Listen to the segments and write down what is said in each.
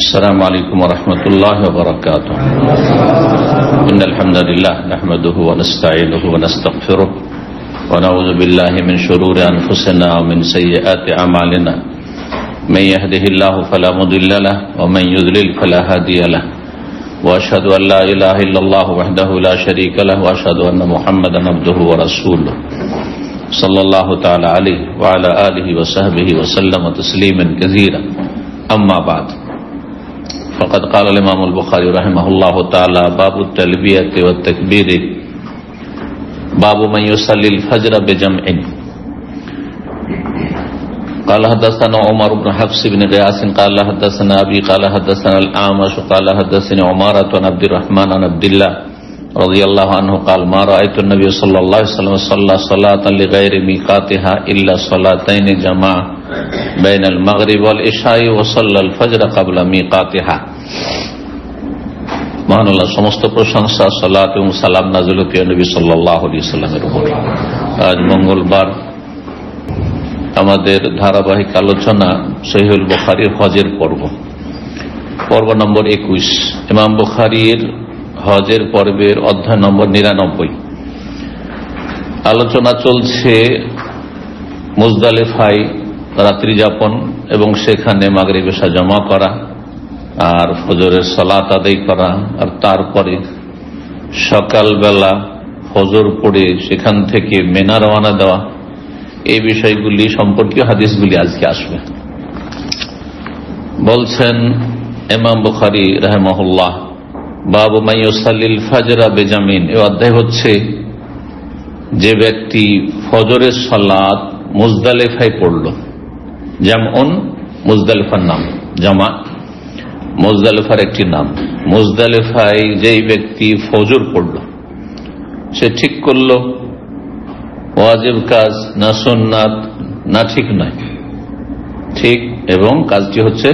السلام عليكم ورحمة الله وبركاته. إن الحمد لله نحمده ونستعينه ونستغفره ونعوذ بالله من شرور أنفسنا ومن سيئات أعمالنا. من يهده الله فلا مضل له ومن يضلل فلا هادي له. وأشهد أن لا إله إلا الله وحده لا شريك له وأشهد أن محمدا عبده ورسوله صلى الله تعالى عليه وعلى آله وصحبه وسلم تسليما كثيرا. أما بعد، فقد قال الإمام البخاري رحمه الله تعالى: باب التلبية والتكبير، باب من يصلي الفجر بجمع. قال حدثنا عمر بن حفص بن غياث قال حدثنا أبي قال حدثنا الأعمش قال حدثني عمارة بن عبد الرحمن بن عبد الله رضي الله عنه قال: ما رأيت النبي صلى الله عليه وسلم صلى صلاة لغير ميقاتها إلا صلاتين جماعة بين المغرب والعشاء وصلى الفجر قبل ميقاتها. মহান আল্লাহ সমস্ত প্রশংসা, সালাত এবং সালাম নাযিল প্রিয় নবী সাল্লাল্লাহু আলাইহি ওয়াসাল্লামের উপর। আজ মঙ্গলবার আমাদের ধারাবাহিক আলোচনা সহিহুল বুখারীর হজের পর্ব নম্বর 21। ইমাম বুখারীর হজের পর্বের অধ্যায় নম্বর 99। আলোচনা চলছে মুজদালিফায় রাত্রি যাপন এবং সেখানে মাগরিব এশা জমা করা আর ফজরের সালাত আদায় করা, আর তারপরে সকালবেলা ফজর পড়ে সেখান থেকে মিনা রওনা দেওয়া। এই বিষয়গুলি সম্পর্কীয় হাদিসগুলি আজকে আসবে। বলছেন ইমাম বুখারী রাহিমাহুল্লাহ, বাবু মান ইউসাল্লিল ফাজরা বিজামিন। এই অধ্যায় হচ্ছে যে ব্যক্তি ফজরের সালাত মুজদালিফায় পড়ল। জামউন মুজদালিফার নাম, জামা মুজদালিফার একটি নাম। মুজদালিফায় যেই ব্যক্তি ফজর পড়ল, সে ঠিক করল ওয়াজিব কাজ না সুন্নাত না ঠিক নয়, ঠিক এবং কাজটি হচ্ছে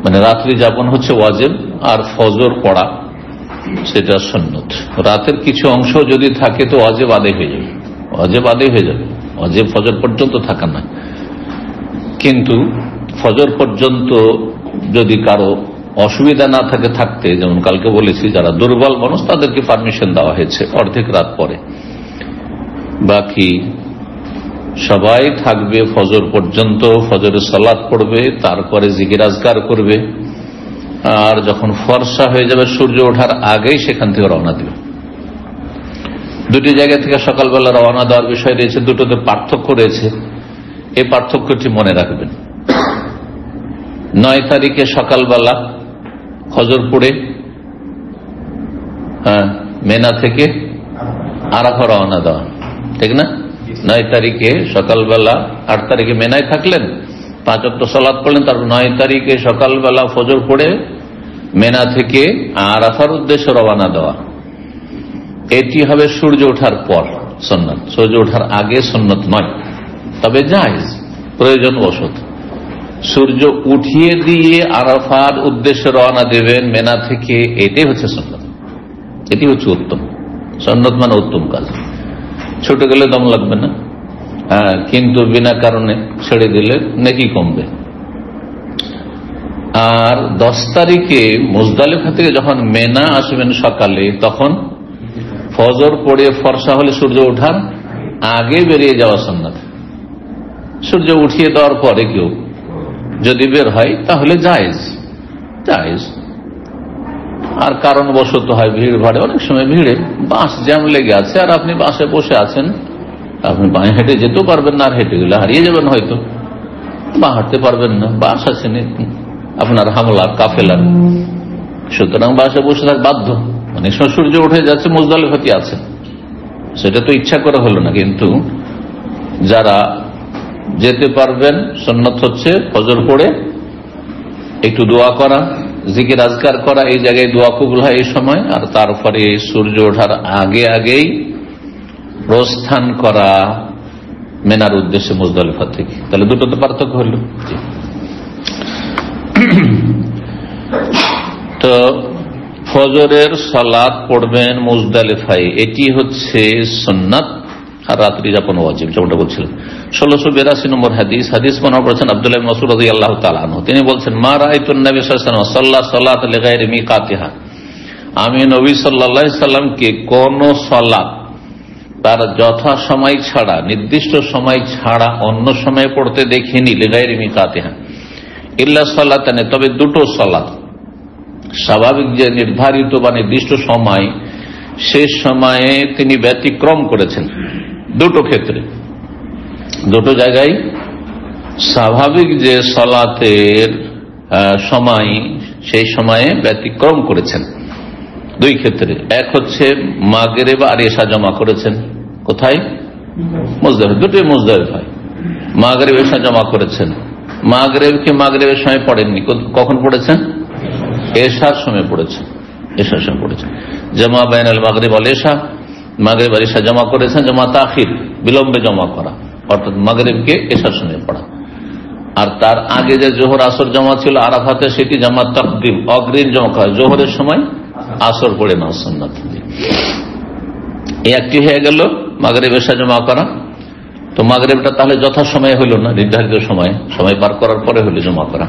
মানে রাত্রি যাপন হচ্ছে ওয়াজিব আর ফজর পড়া সেটা সুন্নত। রাতের কিছু অংশ যদি থাকে তো ওয়াজিব আদায় হয়ে যাবে, ওয়াজিব আদায় হয়ে যাবে, ওয়াজিব ফজর পর্যন্ত থাকা নয়। কিন্তু ফজর পর্যন্ত যদি কারো অসুবিধা না থাকে থাকতে, যেমন কালকে বলেছি যারা দুর্বল মানুষ তাদেরকে পারমিশন দেওয়া হয়েছে অর্ধেক রাত পরে, বাকি সবাই থাকবে ফজর পর্যন্ত, ফজরের সালাত পড়বে, তারপরে জিকির আজকার করবে, আর যখন ফর্সা হয়ে যাবে সূর্য ওঠার আগেই সেখান থেকে রওনা দিবে। দুটি জায়গা থেকে সকালবেলা রওনা দেওয়ার বিষয় রয়েছে, দুটোতে পার্থক্য রয়েছে। এই পার্থক্যটি মনে রাখবেন। 9 তারিখে সকালবেলা ফজর পড়ে মেনা থেকে আরাফা রওনা দেওয়া, ঠিক না? 9 তারিখে সকালবেলা, 8 তারিখে মেনায় থাকলেন, 5 ওয়াক্ত সালাত পড়লেন, তারপর 9 তারিখে সকালবেলা ফজর পড়ে মেনা থেকে আরাফার উদ্দেশ্যে রওনা দেওয়া। এটি হবে সূর্য ওঠার পর সুন্নাত, সূর্য ওঠার আগে সুন্নাত নয়, তবে জায়েজ প্রয়োজনবশত। সূর্য উঠিয়ে দিয়ে আরাফার উদ্দেশ্যে রওনা দেবেন মেনা থেকে, এটাই হচ্ছে সুন্নাত, এটি হচ্ছে উত্তম। সুন্নাত মানে উত্তম কাজ। ছুটে গেলে দম লাগবে না, কিন্তু বিনা কারণে ছেড়ে দিলে নেকি কমবে। আর 10 তারিখে মুজদালিফা থেকে যখন মেনা আসবেন সকালে, তখন ফজর পড়ে ফর্সা হলে সূর্য ওঠার আগে বেরিয়ে যাওয়া সুন্নাত। সূর্য উঠিয়ে দেওয়ার পরে কেউ যদি বের হয় তাহলে জায়েজ, জায়েজ। আর কারণবশত হয় ভিড় ভাড়ে, অনেক সময় ভিড়ে বাস জ্যাম লেগে আছে আর আপনি বাসে বসে আছেন, আপনি বাঁ হেঁটে যেতেও পারবেন না, আর হেঁটে গেলে হারিয়ে যাবেন, হয়তো বাঁ হাঁটতে পারবেন না, বাস আছে আপনার হামলার কাফেলার, সুতরাং বাসে বসে থাক বাধ্য। অনেক সময় সূর্য উঠে যাচ্ছে, মুজদালিফাতে আছে, সেটা তো ইচ্ছা করে হলো না। কিন্তু যারা যেতে পারবেন, সুন্নাত হচ্ছে ফজর পড়ে একটু দোয়া করা, জিকির আজকার করা, এই জায়গায় দোয়া কবুল হয় এই সময়, আর তারপরে সূর্য ওঠার আগে আগেই প্রস্থান করা মেনার উদ্দেশ্যে মুজদালিফা থেকে। তাহলে দুটোতে পার্থক্য হল। তো ফজরের সালাত পড়বেন মুজদালিফায়, এটি হচ্ছে সুন্নাত। আর রাত্রি যাপন ওয়াজিব, যেমনটা বলছিলেন। 1682 নম্বর হাদিস বর্ণনা করেছেন আব্দুল্লাহ ইবনে মাসউদ রাদিয়াল্লাহু তাআলা আনহু। তিনি বলছেন, মা রাআইতুন নবী সাল্লাল্লাহু আলাইহি ওয়াসাল্লাম সাল্লা সালাত লিগাইরি মিকাতিহা, আমি নবী সাল্লাল্লাহু আলাইহি সাল্লামকে কোন সালাত তার যথা সময় ছাড়া, নির্দিষ্ট সময় ছাড়া অন্য সময় পড়তে দেখিনি, লিগাইরি মিকাতিহা ইল্লা সালাতান, তবে দুটো সালাত, স্বাভাবিক যে নির্ধারিত বা নির্দিষ্ট সময়, শেষ সময়ে তিনি ব্যতিক্রম করেছেন দুটো ক্ষেত্রে, দুটো জায়গায় স্বাভাবিক যে সালাতের সময় সেই সময়ে ব্যতিক্রম করেছেন দুই ক্ষেত্রে। এক হচ্ছে মাগরিব আর এশা জমা করেছেন কোথায়? মুজদালিফা, দুটোই মুজদালিফায় মাগরিব এশা জমা করেছেন। মাগরিবকে মাগরিবের সময় পড়েননি, কখন পড়েছেন? এশার সময় পড়েছেন, এশার সময় পড়েছেন। জামা বাইনাল মাগরিব ওয়াল এশা, মাগরিব আর এশা জমা করেছেন, জামা তাখির বিলম্বে জমা করা, অর্থাৎ মাগরিবকে এশার সময় পড়া। আর তার আগে যে জোহর আসর জমা ছিল আরাফাতে, সেটি জামা তাকদিম, অগ্রিম জমা করা, জোহরের সময় আসর পড়ে না সুন্নাত। এই একটি হয়ে গেল মাগরিব এশা জমা করা। তো মাগরিবটা তাহলে যথা সময়ে হইল না, নির্ধারিত সময়, সময় পার করার পরে হইল জমা করা।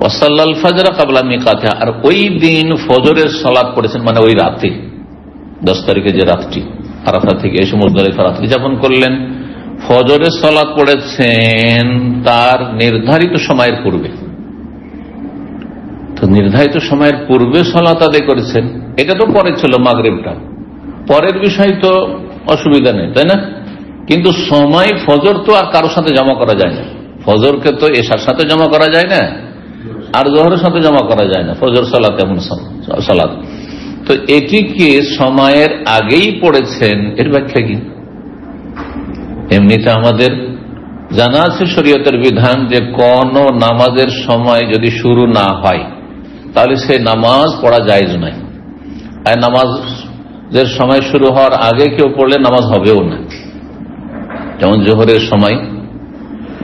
ওয়াসাল্লাল ফাজর ক্বাবলা মিকাতিহা, আর ওই দিন ফজরের সালাত পড়েছেন, মানে ওই রাতে 10 তারিখে যে রাতটি, আরাফা থেকে এসে মুজদালিফা রাত্রি যাপন করলেন, ফজরের সালাত পড়েছেন তার নির্ধারিত সময়ের পূর্বে। তো নির্ধারিত সময়ের পূর্বে সালাত আদায় করেছেন, এটা তো পরে ছিল মাগরিবটা, পরের বিষয় তো অসুবিধা নেই, তাই না? কিন্তু সময় ফজর তো আর কারোর সাথে জমা করা যায় না, ফজরকে তো এশার সাথে জমা করা যায় না, আর জোহরের সাথে জমা করা যায় না, ফজর সালাত এমন সালাত। তো এটিকে সময়ের আগেই পড়েছেন, এর ব্যাখ্যা কি? এমনিতে আমাদের জানা আছে শরীয়তের বিধান যে কোন নামাজের সময় যদি শুরু না হয় তাহলে সে নামাজ পড়া জায়েজ নয়, আর নামাজের সময় শুরু হওয়ার আগে কেউ পড়লে নামাজ হবেও না। যেমন জোহরের সময়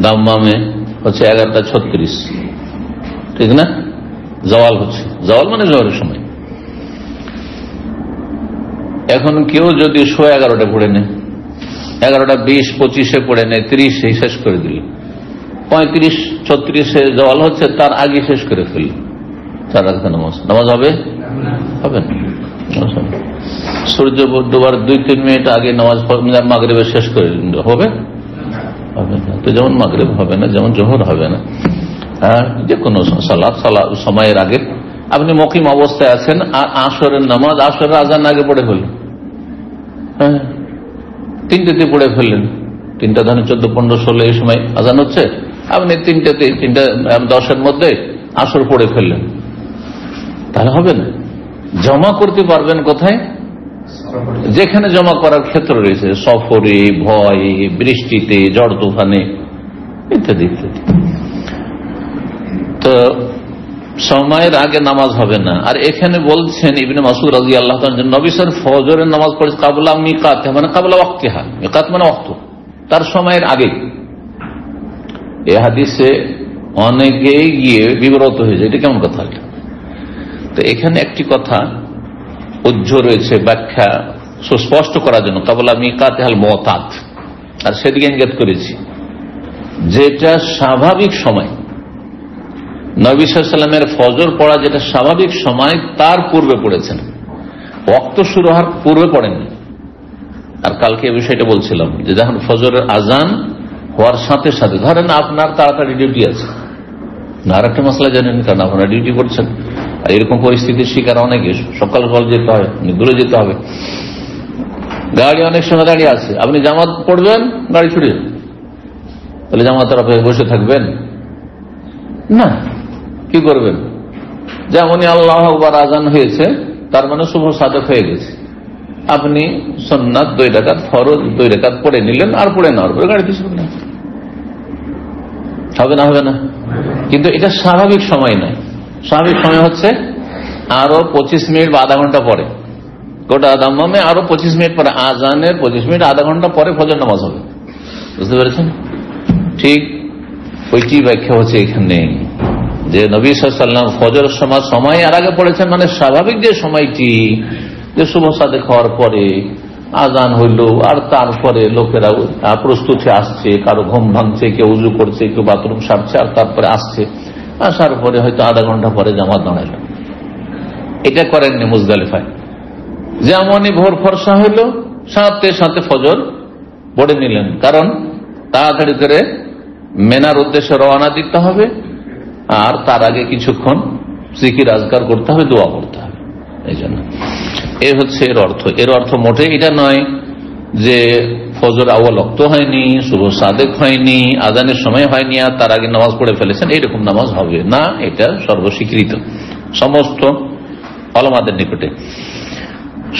দাম্মামে হচ্ছে 11:36, ঠিক না? জওয়াল হচ্ছে, জওয়াল মানে জোহরের সময়। এখন কেউ যদি 11:30 পড়ে নেয়, 11:20, 25 পড়ে নেয়, 30 শেষ করে দিল, 35-36 জওয়াল হচ্ছে, তার আগে শেষ করে ফেলল 4 রাকাত নামাজ, নামাজ হবে? হবে না। সূর্য ডোবার 2-3 মিনিট আগে নামাজ মাগরিবের শেষ করে হবে? হবে না। তো যেমন মাগরিব হবে না, যেমন জোহর হবে না, যে কোনো সালাত সময়ের আগে আপনি মুকিম অবস্থায় আছেন, আর আসরের নামাজ আসরের আজান আগে পড়ে ফেললেন, 3টেতে পড়ে ফেললেন, 3টা ধরেন 14, 15, 16 এই সময় আজান হচ্ছে, আপনি 3:10 মধ্যে আসর পড়ে ফেললেন, তাহলে হবে না। জমা করতে পারবেন কোথায়? যেখানে জমা করার ক্ষেত্র রয়েছে, সফরে, ভয়ে, বৃষ্টিতে, ঝড় তুফানে ইত্যাদি ইত্যাদি। তো সময়ের আগে নামাজ হবে না। আর এখানে বলছেন ইবনে মাসউদ রাদিয়াল্লাহু তাআলা, নবী সাল্লাল্লাহু ফজরের নামাজ পড়ে ক্বাবলা মিকাতিহা, মানে ক্বাবলা ওয়াক্তিহা, মিকাত মানে ওয়াক্ত, তার সময়ের আগে। এই হাদিসে অনেকে গিয়ে বিব্রত হয়ে যায়, এটা কেমন কথা? তো এখানে একটি কথা উজ্জ্ব রয়েছে ব্যাখ্যা সুস্পষ্ট করার জন্য, ক্বাবলা মিকাতিহাল মুতাদ, আর সেদিকে ইঙ্গিত করেছি, যেটা স্বাভাবিক সময়, নবী সাল্লাল্লাহু আলাইহি ওয়াসাল্লামের ফজর পড়া যেটা স্বাভাবিক সময়, তার পূর্বে পড়েছেন, ওয়াক্ত শুরু হওয়ার পূর্বে পড়েননি। আর কালকে এই বিষয়টা বলছিলাম যে যখন ফজরের আজান হওয়ার সাথে সাথে, ধরেন আপনার তাড়াতাড়ি ডিউটি আছে, না আর একটা মশলা জানেন, কারণ আপনারা ডিউটি করছেন, আর এরকম পরিস্থিতির শিকার অনেকে, সকাল সকাল যেতে হয়, দূরে যেতে হবে, গাড়ি অনেক সময় দাঁড়িয়ে আছে, আপনি জামাত পড়বেন, গাড়ি ছুটে যাবে, তাহলে জামাতের অপেক্ষায় বসে থাকবেন না? কি করবেন? যেমনই আল্লাহু আকবার আজান হয়েছে, তার মানে শুভ সাদেক হয়ে গেছে, আপনি সুন্নাত 2 রাকাত, ফরজ 2 রাকাত পড়ে নিলেন, আর পড়ে নেওয়ার পরে গাড়ি পিছনে হবে না? হবে না। কিন্তু এটা স্বাভাবিক সময় নয়। স্বাভাবিক সময় হচ্ছে আরো 25 মিনিট বা আধা ঘন্টা পরে, গোটা দাম্মামে আরো 25 মিনিট পরে, আজানের 25 মিনিট আধা ঘন্টা পরে ফজর নামাজ হবে। বুঝতে পেরেছেন? ঠিক ওইটি ব্যাখ্যা হচ্ছে এখানে, যে নবী সাল্লাল্লাহু আলাইহি ওয়াসাল্লাম ফজর সময় আর আগে পড়েছেন, মানে স্বাভাবিক যে সময়টি, যে শুভ সাদেক হওয়ার পরে আজান হইল, আর তারপরে লোকেরা প্রস্তুতি আসছে, কারো ঘুম ভাঙছে, কেউ উজু করছে, কেউ বাথরুম সারছে, আর তারপরে আসছে, আসার পরে হয়তো আধা ঘন্টা পরে জামাত দাঁড়াইল। এটা করেননি মুজদালিফায়। যেমনই ভোর ফর্সা হইল সাথে সাথে ফজর পড়ে নিলেন, কারণ তাড়াতাড়ি করে মেনার উদ্দেশ্যে রওনা দিতে হবে, আর তার আগে কিছুক্ষণ জিকির আজকার করতে হবে, দোয়া করতে হবে। এই জন্য এ হচ্ছে এর অর্থ। এর অর্থ মোটে এটা নয় যে ফজর আউয়াল ওয়াক্ত হয়নি, শুভ সাদেক হয়নি, আজানের সময় হয়নি, আর তার আগে নামাজ পড়ে ফেলেছেন, এইরকম নামাজ হবে না। এটা সর্বস্বীকৃত সমস্ত ওলামাদের নিকটে।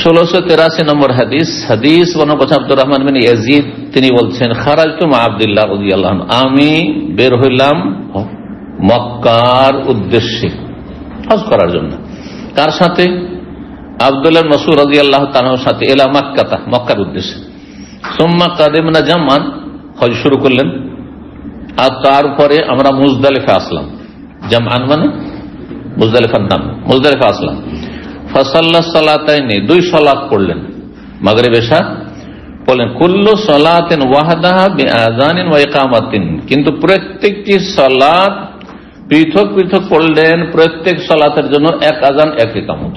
1683 নম্বর হাদিস। হাদিস বর্ণনা আব্দুর রহমান বিন ইয়াজিদ, তিনি বলছেন, খারাজতু মা আব্দুল্লাহ রাদিয়াল্লাহু আনহু, আমি বের হইলাম মক্কার উদ্দেশ্যে হজ করার জন্য। কার সাথে? আব্দুল্লাহ মাসউদ রাদিয়াল্লাহু তাআলার সাথে। ইলা মক্কাতা, মক্কার উদ্দেশ্যে। সুম্মা কাদিমনা জামান, হজ শুরু করলেন, আর তারপরে আমরা মুজদালিফা আসলাম। জামআন মানে মুজদালিফার নাম, মুজদালিফা আসলাম। ফাসাল্লা সালাতাইনি, দুই সালাত পড়লেন, মাগরিব এশা পড়লেন। কুল্লু সালাতিন ওয়াহদাহা বিআযানিন ওয়া ইকামাতিন, কিন্তু প্রত্যেকটি সালাত পৃথক পৃথক পড়লেন, প্রত্যেক সালাতের জন্য এক আযান এক ইকামত।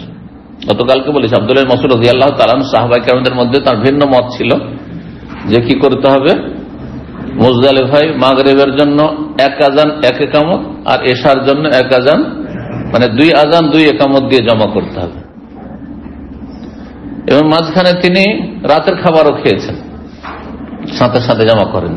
গতকালকে বলেছি আব্দুল্লাহ মাসউদ রাদিয়াল্লাহু তাআলা সাহাবায়ে কেরামদের মধ্যে তার ভিন্ন মত ছিল যে কি করতে হবে, মুজদালিফায় মাগরিবের জন্য এক আযান এক ইকামত, আর এশার জন্য এক আযান, মানে দুই আযান দুই ইকামত দিয়ে জমা করতে হবে। এবং মাঝখানে তিনি রাতের খাবারও খেয়েছেন, সাথে সাথে জমা করেন।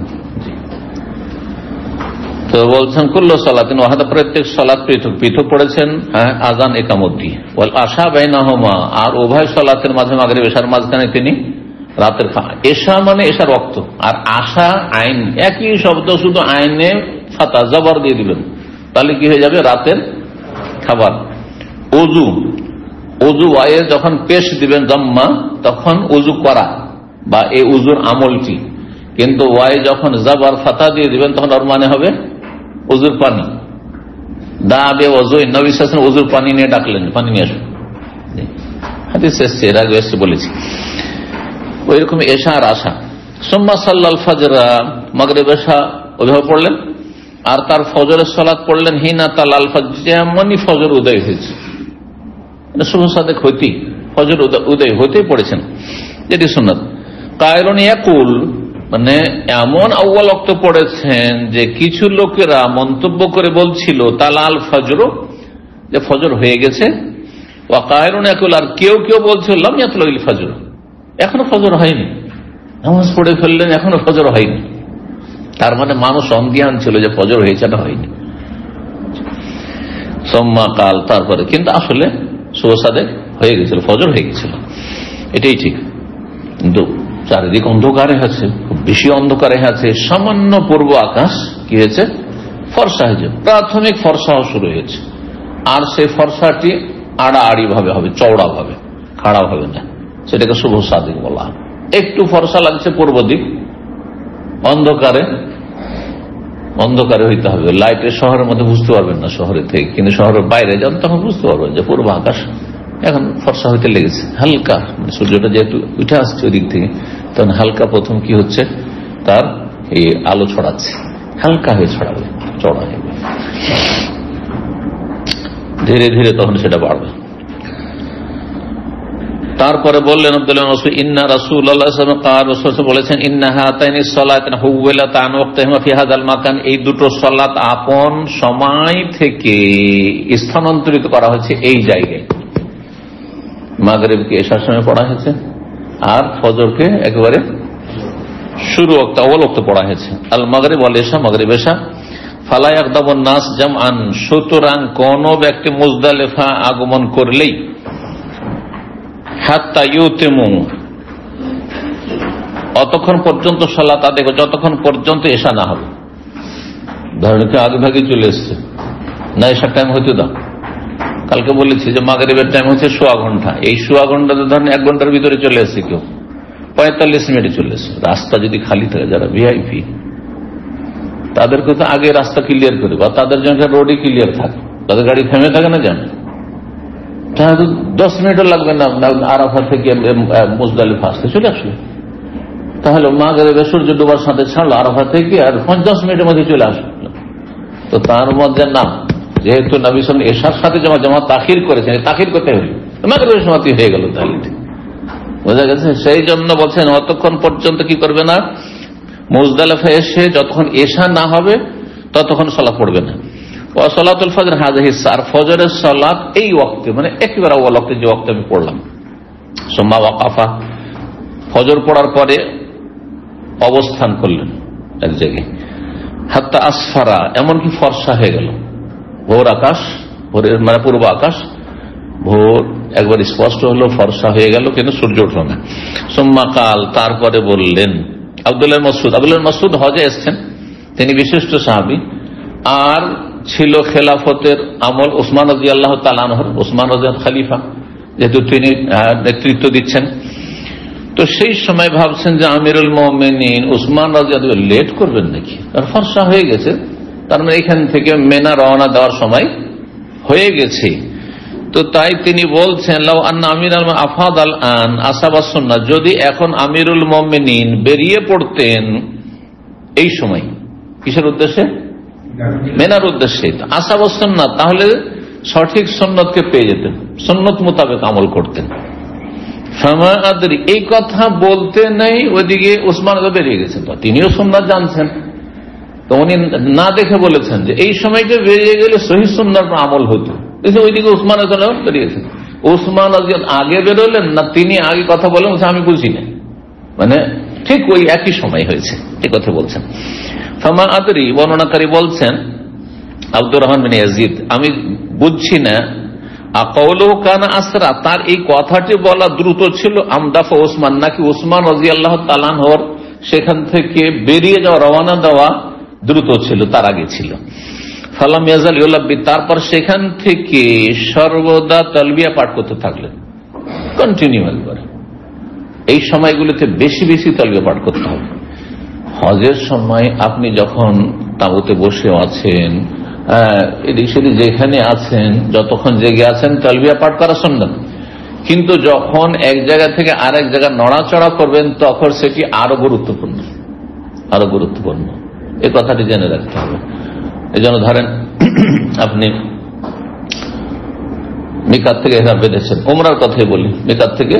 তো বলছেন কুল্লু সালাতিন ওয়াহদা, প্রত্যেক সালাত পৃথক পৃথক পড়েছেন, হ্যাঁ, আযান ইকামত দিয়ে। ওয়াল আশা বাইনাহুমা, আর উভয় সালাতের মাঝে মাগরিব এশার মাঝখানে তিনি রাতের খাবার। এশা মানে এশার ওয়াক্ত, আর আশা আইন, একই শব্দ, শুধু আইনে ফাতা জবর দিয়ে দিবেন, তাহলে কি হয়ে যাবে? রাতের খাবার। ওযু, ওযু ওয়ায়ে যখন পেশ দিবেন জম্মা, তখন উযু করা বা এই উযুর আমলটি, কিন্তু ওয়ায়ে যখন জবর ফাতা দিয়ে দিবেন তখন ওর মানে হবে উযুর পানি। দাবে ওযু, নবী সাল্লাল্লাহু আলাইহি ওয়াসাল্লাম উযুর পানি নিয়ে ডাকলেন, পানি নিয়ে আসুন। হাদিস এসছে, এর আগে এসে বলেছি। ওইরকম এশা আর আশা। সুম্মা সাল্লাল ফাজরা, মাগরিব এশা ওইভাবে পড়লেন, আর তার ফজরের সালাত পড়লেন হিনা তালাল ফজর, যেমনই ফজর উদয় হয়েছে, শুভ সাদেক হইতেই ফজর উদয় হইতেই পড়েছেন, যেটি সুন্নাত। কায়রুন ইয়াকুল, মানে এমন আউয়াল ওয়াক্ত পড়েছেন যে কিছু লোকেরা মন্তব্য করে বলছিল তালাল ফজর, যে ফজর হয়ে গেছে। ওয়া কায়রুন ইয়াকুল, আর কেউ কেউ বলছিল লাম ইয়াতলুল ফজর, এখনো ফজর হয়নি, নামাজ পড়ে ফেললেন, এখনো ফজর হয়নি। তার মানে মানুষ সন্দিহান ছিল যে ফজর হয়েছে, এটা হয়নি। সোম্মা কাল, তারপরে কিন্তু আসলে শুভ সাদেক হয়ে গেছিল, ফজর হয়ে গেছিল, এটাই ঠিক। কিন্তু চারিদিক অন্ধকারে আছে, খুব বেশি অন্ধকারে আছে। সামান্য পূর্ব আকাশ কি হয়েছে? ফর্সা হয়েছে, প্রাথমিক ফর্সাও শুরু হয়েছে, আর সেই ফর্সাটি আড়াআড়ি ভাবে হবে, চওড়া ভাবে, খাড়া ভাবে না, সেটাকে শুভ সাদেক বলা। একটু ফর্সা লাগছে পূর্ব দিক, অন্ধকারে অন্ধকারে হইতে হবে। লাইটের শহরের মধ্যে বুঝতে পারবেন না শহরে থেকে, কিন্তু শহরের বাইরে যান তখন বুঝতে পারবেন যে পূর্ব আকাশ এখন ফর্সা হইতে লেগেছে, হালকা, সূর্যটা যেহেতু উঠে আসছে ওই দিক থেকে, তখন হালকা প্রথম কি হচ্ছে, তার এই আলো ছড়াচ্ছে, হালকা হয়ে ছড়াবে, চড়া হবে, ধীরে ধীরে তখন সেটা বাড়বে। তারপরে বললেন আব্দুল্লাহ মাসউদ, ইন্না রাসূলুল্লাহ সাল্লাল্লাহু আলাইহি ওয়াসাল্লাম বলেছেন, ইন্না হাতাইনি সালাতান হুওয়ালাত আন ওয়াক্তিহিমা ফি হাযাল মাকান, এই দুটো সালাত আপন সময় থেকে স্থানান্তরিত করা হয়েছে এই জায়গায়। মাগরিবকে এশার সময় পড়া হয়েছে, আর ফজরকে একেবারে শুরু ওয়াক্ত, আউয়াল ওয়াক্ত পড়া হয়েছে। আল মাগরিব ওয়াল ইশা, মাগরিব ইশা। ফালা ইয়াকদাবুন নাস জামআন, সুতরাং কোন ব্যক্তি মুজদালিফা আগমন করলেই হাত্তা ইউতিমু, অতক্ষণ পর্যন্ত সালাত আদায় করে, যতক্ষণ পর্যন্ত এশা না হবে। ধরেন আগে ভাগে চলে এসছে না, এশার টাইম হইতে দাও, কালকে বলেছি যে মাগরিবের টাইম হচ্ছে সোয়া ঘন্টা, এই সোয়া ঘন্টাতে ধরেন 1 ঘন্টার ভিতরে চলে এসছে, কেউ 45 মিনিটে চলে এসছে। রাস্তা যদি খালি থাকে, যারা ভিআইপি তাদেরকে তো আগে রাস্তা ক্লিয়ার করে, বা তাদের জন্য রোডই ক্লিয়ার থাকে, তাদের গাড়ি থেমে থাকে না, জানে তাহলে 10 মিনিটও লাগবে না আরাফা থেকে মুজদালিফা আসতে, চলে আসলো। তাহলে মাগরিবে সূর্য ডোবার সাথে ছাড়লো আরাফা থেকে, আর 10 মিনিটের মধ্যে চলে আসলো। তো তার মধ্যে নাম যেহেতু নবী সাল্লাল্লাহু আলাইহি ওয়াসাল্লাম এশার সাথে জামাত তাখির করেছেন, তাখির করতে হলো, মাগরিবের সময় হয়ে গেল। তাহলে বোঝা গেছে। সেই জন্য বলছেন অতক্ষণ পর্যন্ত কি করবে না, মুজদালিফা এসে যতক্ষণ এশা না হবে ততক্ষণ সালাত পড়বে না। ওয়া সালাতুল ফজর হাযিহি আর ফজরের সালাত এই ওয়াক্তে, মানে একেবারে আউয়াল ওয়াক্তে যে ওয়াক্তে আমি পড়লাম। সুম্মা ওয়াকাফা, ফজর পড়ার পরে অবস্থান করলেন এক জায়গায়, হাত্তা আসফারা, এমনকি ফর্সা হয়ে গেল। ভোর আকাশ, ভোরের মানে পূর্ব আকাশ ভোর একবার স্পষ্ট হলো, ফর্সা হয়ে গেল, কিন্তু সূর্য উঠল না। সুম্মা কাল, তারপরে বললেন, আব্দুল্লাহ মাসউদ হজে এসছেন, তিনি বিশিষ্ট সাহাবী, আর ছিল খেলাফতের আমল উসমান রাদিয়াল্লাহু তাআলা আনহুর, উসমান রাদিয়াল্লাহু খলিফা, যেহেতু তিনি নেতৃত্ব দিচ্ছেন। তো সেই সময় ভাবছেন যে আমিরুল মুমিনিন উসমান রাদিয়াল্লাহু লেট করবেন নাকি, আর ফর্সা হয়ে গেছে, তার মানে এখান থেকে মেনা রওনা দেওয়ার সময় হয়ে গেছে। তো তাই তিনি বলছেন লাউ আন্না আমিরুল আফাদাল আন আসাবাস সুন্নাহ, যদি এখন আমিরুল মুমিনিন বেরিয়ে পড়তেন এই সময়, কিসের উদ্দেশ্যে, মেনার উদ্দেশ্যে, আসাবাস সুন্নাহ, তাহলে সঠিক সুন্নতকে পেয়ে যেতেন, সুন্নত মোতাবেক আমল করতেন। ফামা আদরি, এই কথা বলতে নেই, ওইদিকে উসমান বেরিয়ে গেছেন, তো তিনিও সুন্নাত জানছেন, তো উনি না দেখে বলেছেন যে এই সময়টা বেরিয়ে গেলে সহিহ সুন্নাহর আমল হতো। ওইদিকে উসমান বেরিয়েছেন, উসমান আগে বেরোলেন না তিনি আগে কথা বলেন, আমি বুঝি না, মানে ঠিক ওই একই সময় হয়েছে, এই কথা বলছেন। ফামা আদরি, বর্ণনাকারী বলছেন আব্দুর রহমান বিন ইয়াজিদ, আমি বুঝছি না আকাউলু কানা আসরা, তার এই কথাটি বলা দ্রুত ছিল, আমদাফা ওসমান, নাকি ওসমান রাদিয়াল্লাহু তাআলা আনহুর সেখান থেকে বেরিয়ে যাওয়া, রওনা দেওয়া দ্রুত ছিল, তার আগে ছিল। ফালাম ইয়াজাল ইউলাব্বি, তারপর সেখান থেকে সর্বদা তালবিয়া পাঠ করতে থাকলেন, কন্টিনিউ একবার। এই সময়গুলিতে বেশি বেশি তালবিয়া পাঠ করতে হবে। হজের সময় আপনি যখন তাঁবুতে বসে আছেন, এদিক সেদিক যেখানে আছেন, যতক্ষণ জেগে আছেন তালবিয়া পাঠ করা সুন্নাত, কিন্তু যখন এক জায়গা থেকে আরেক জায়গা নড়াচড়া করবেন তখন সেটি আরো গুরুত্বপূর্ণ, আরো গুরুত্বপূর্ণ, এই কথাটি জেনে রাখতে হবে। এই জন্য ধরেন আপনি মিকাত থেকে ইহরাম বেঁধেছেন, ওমরার কথাই বলি, মিকাত থেকে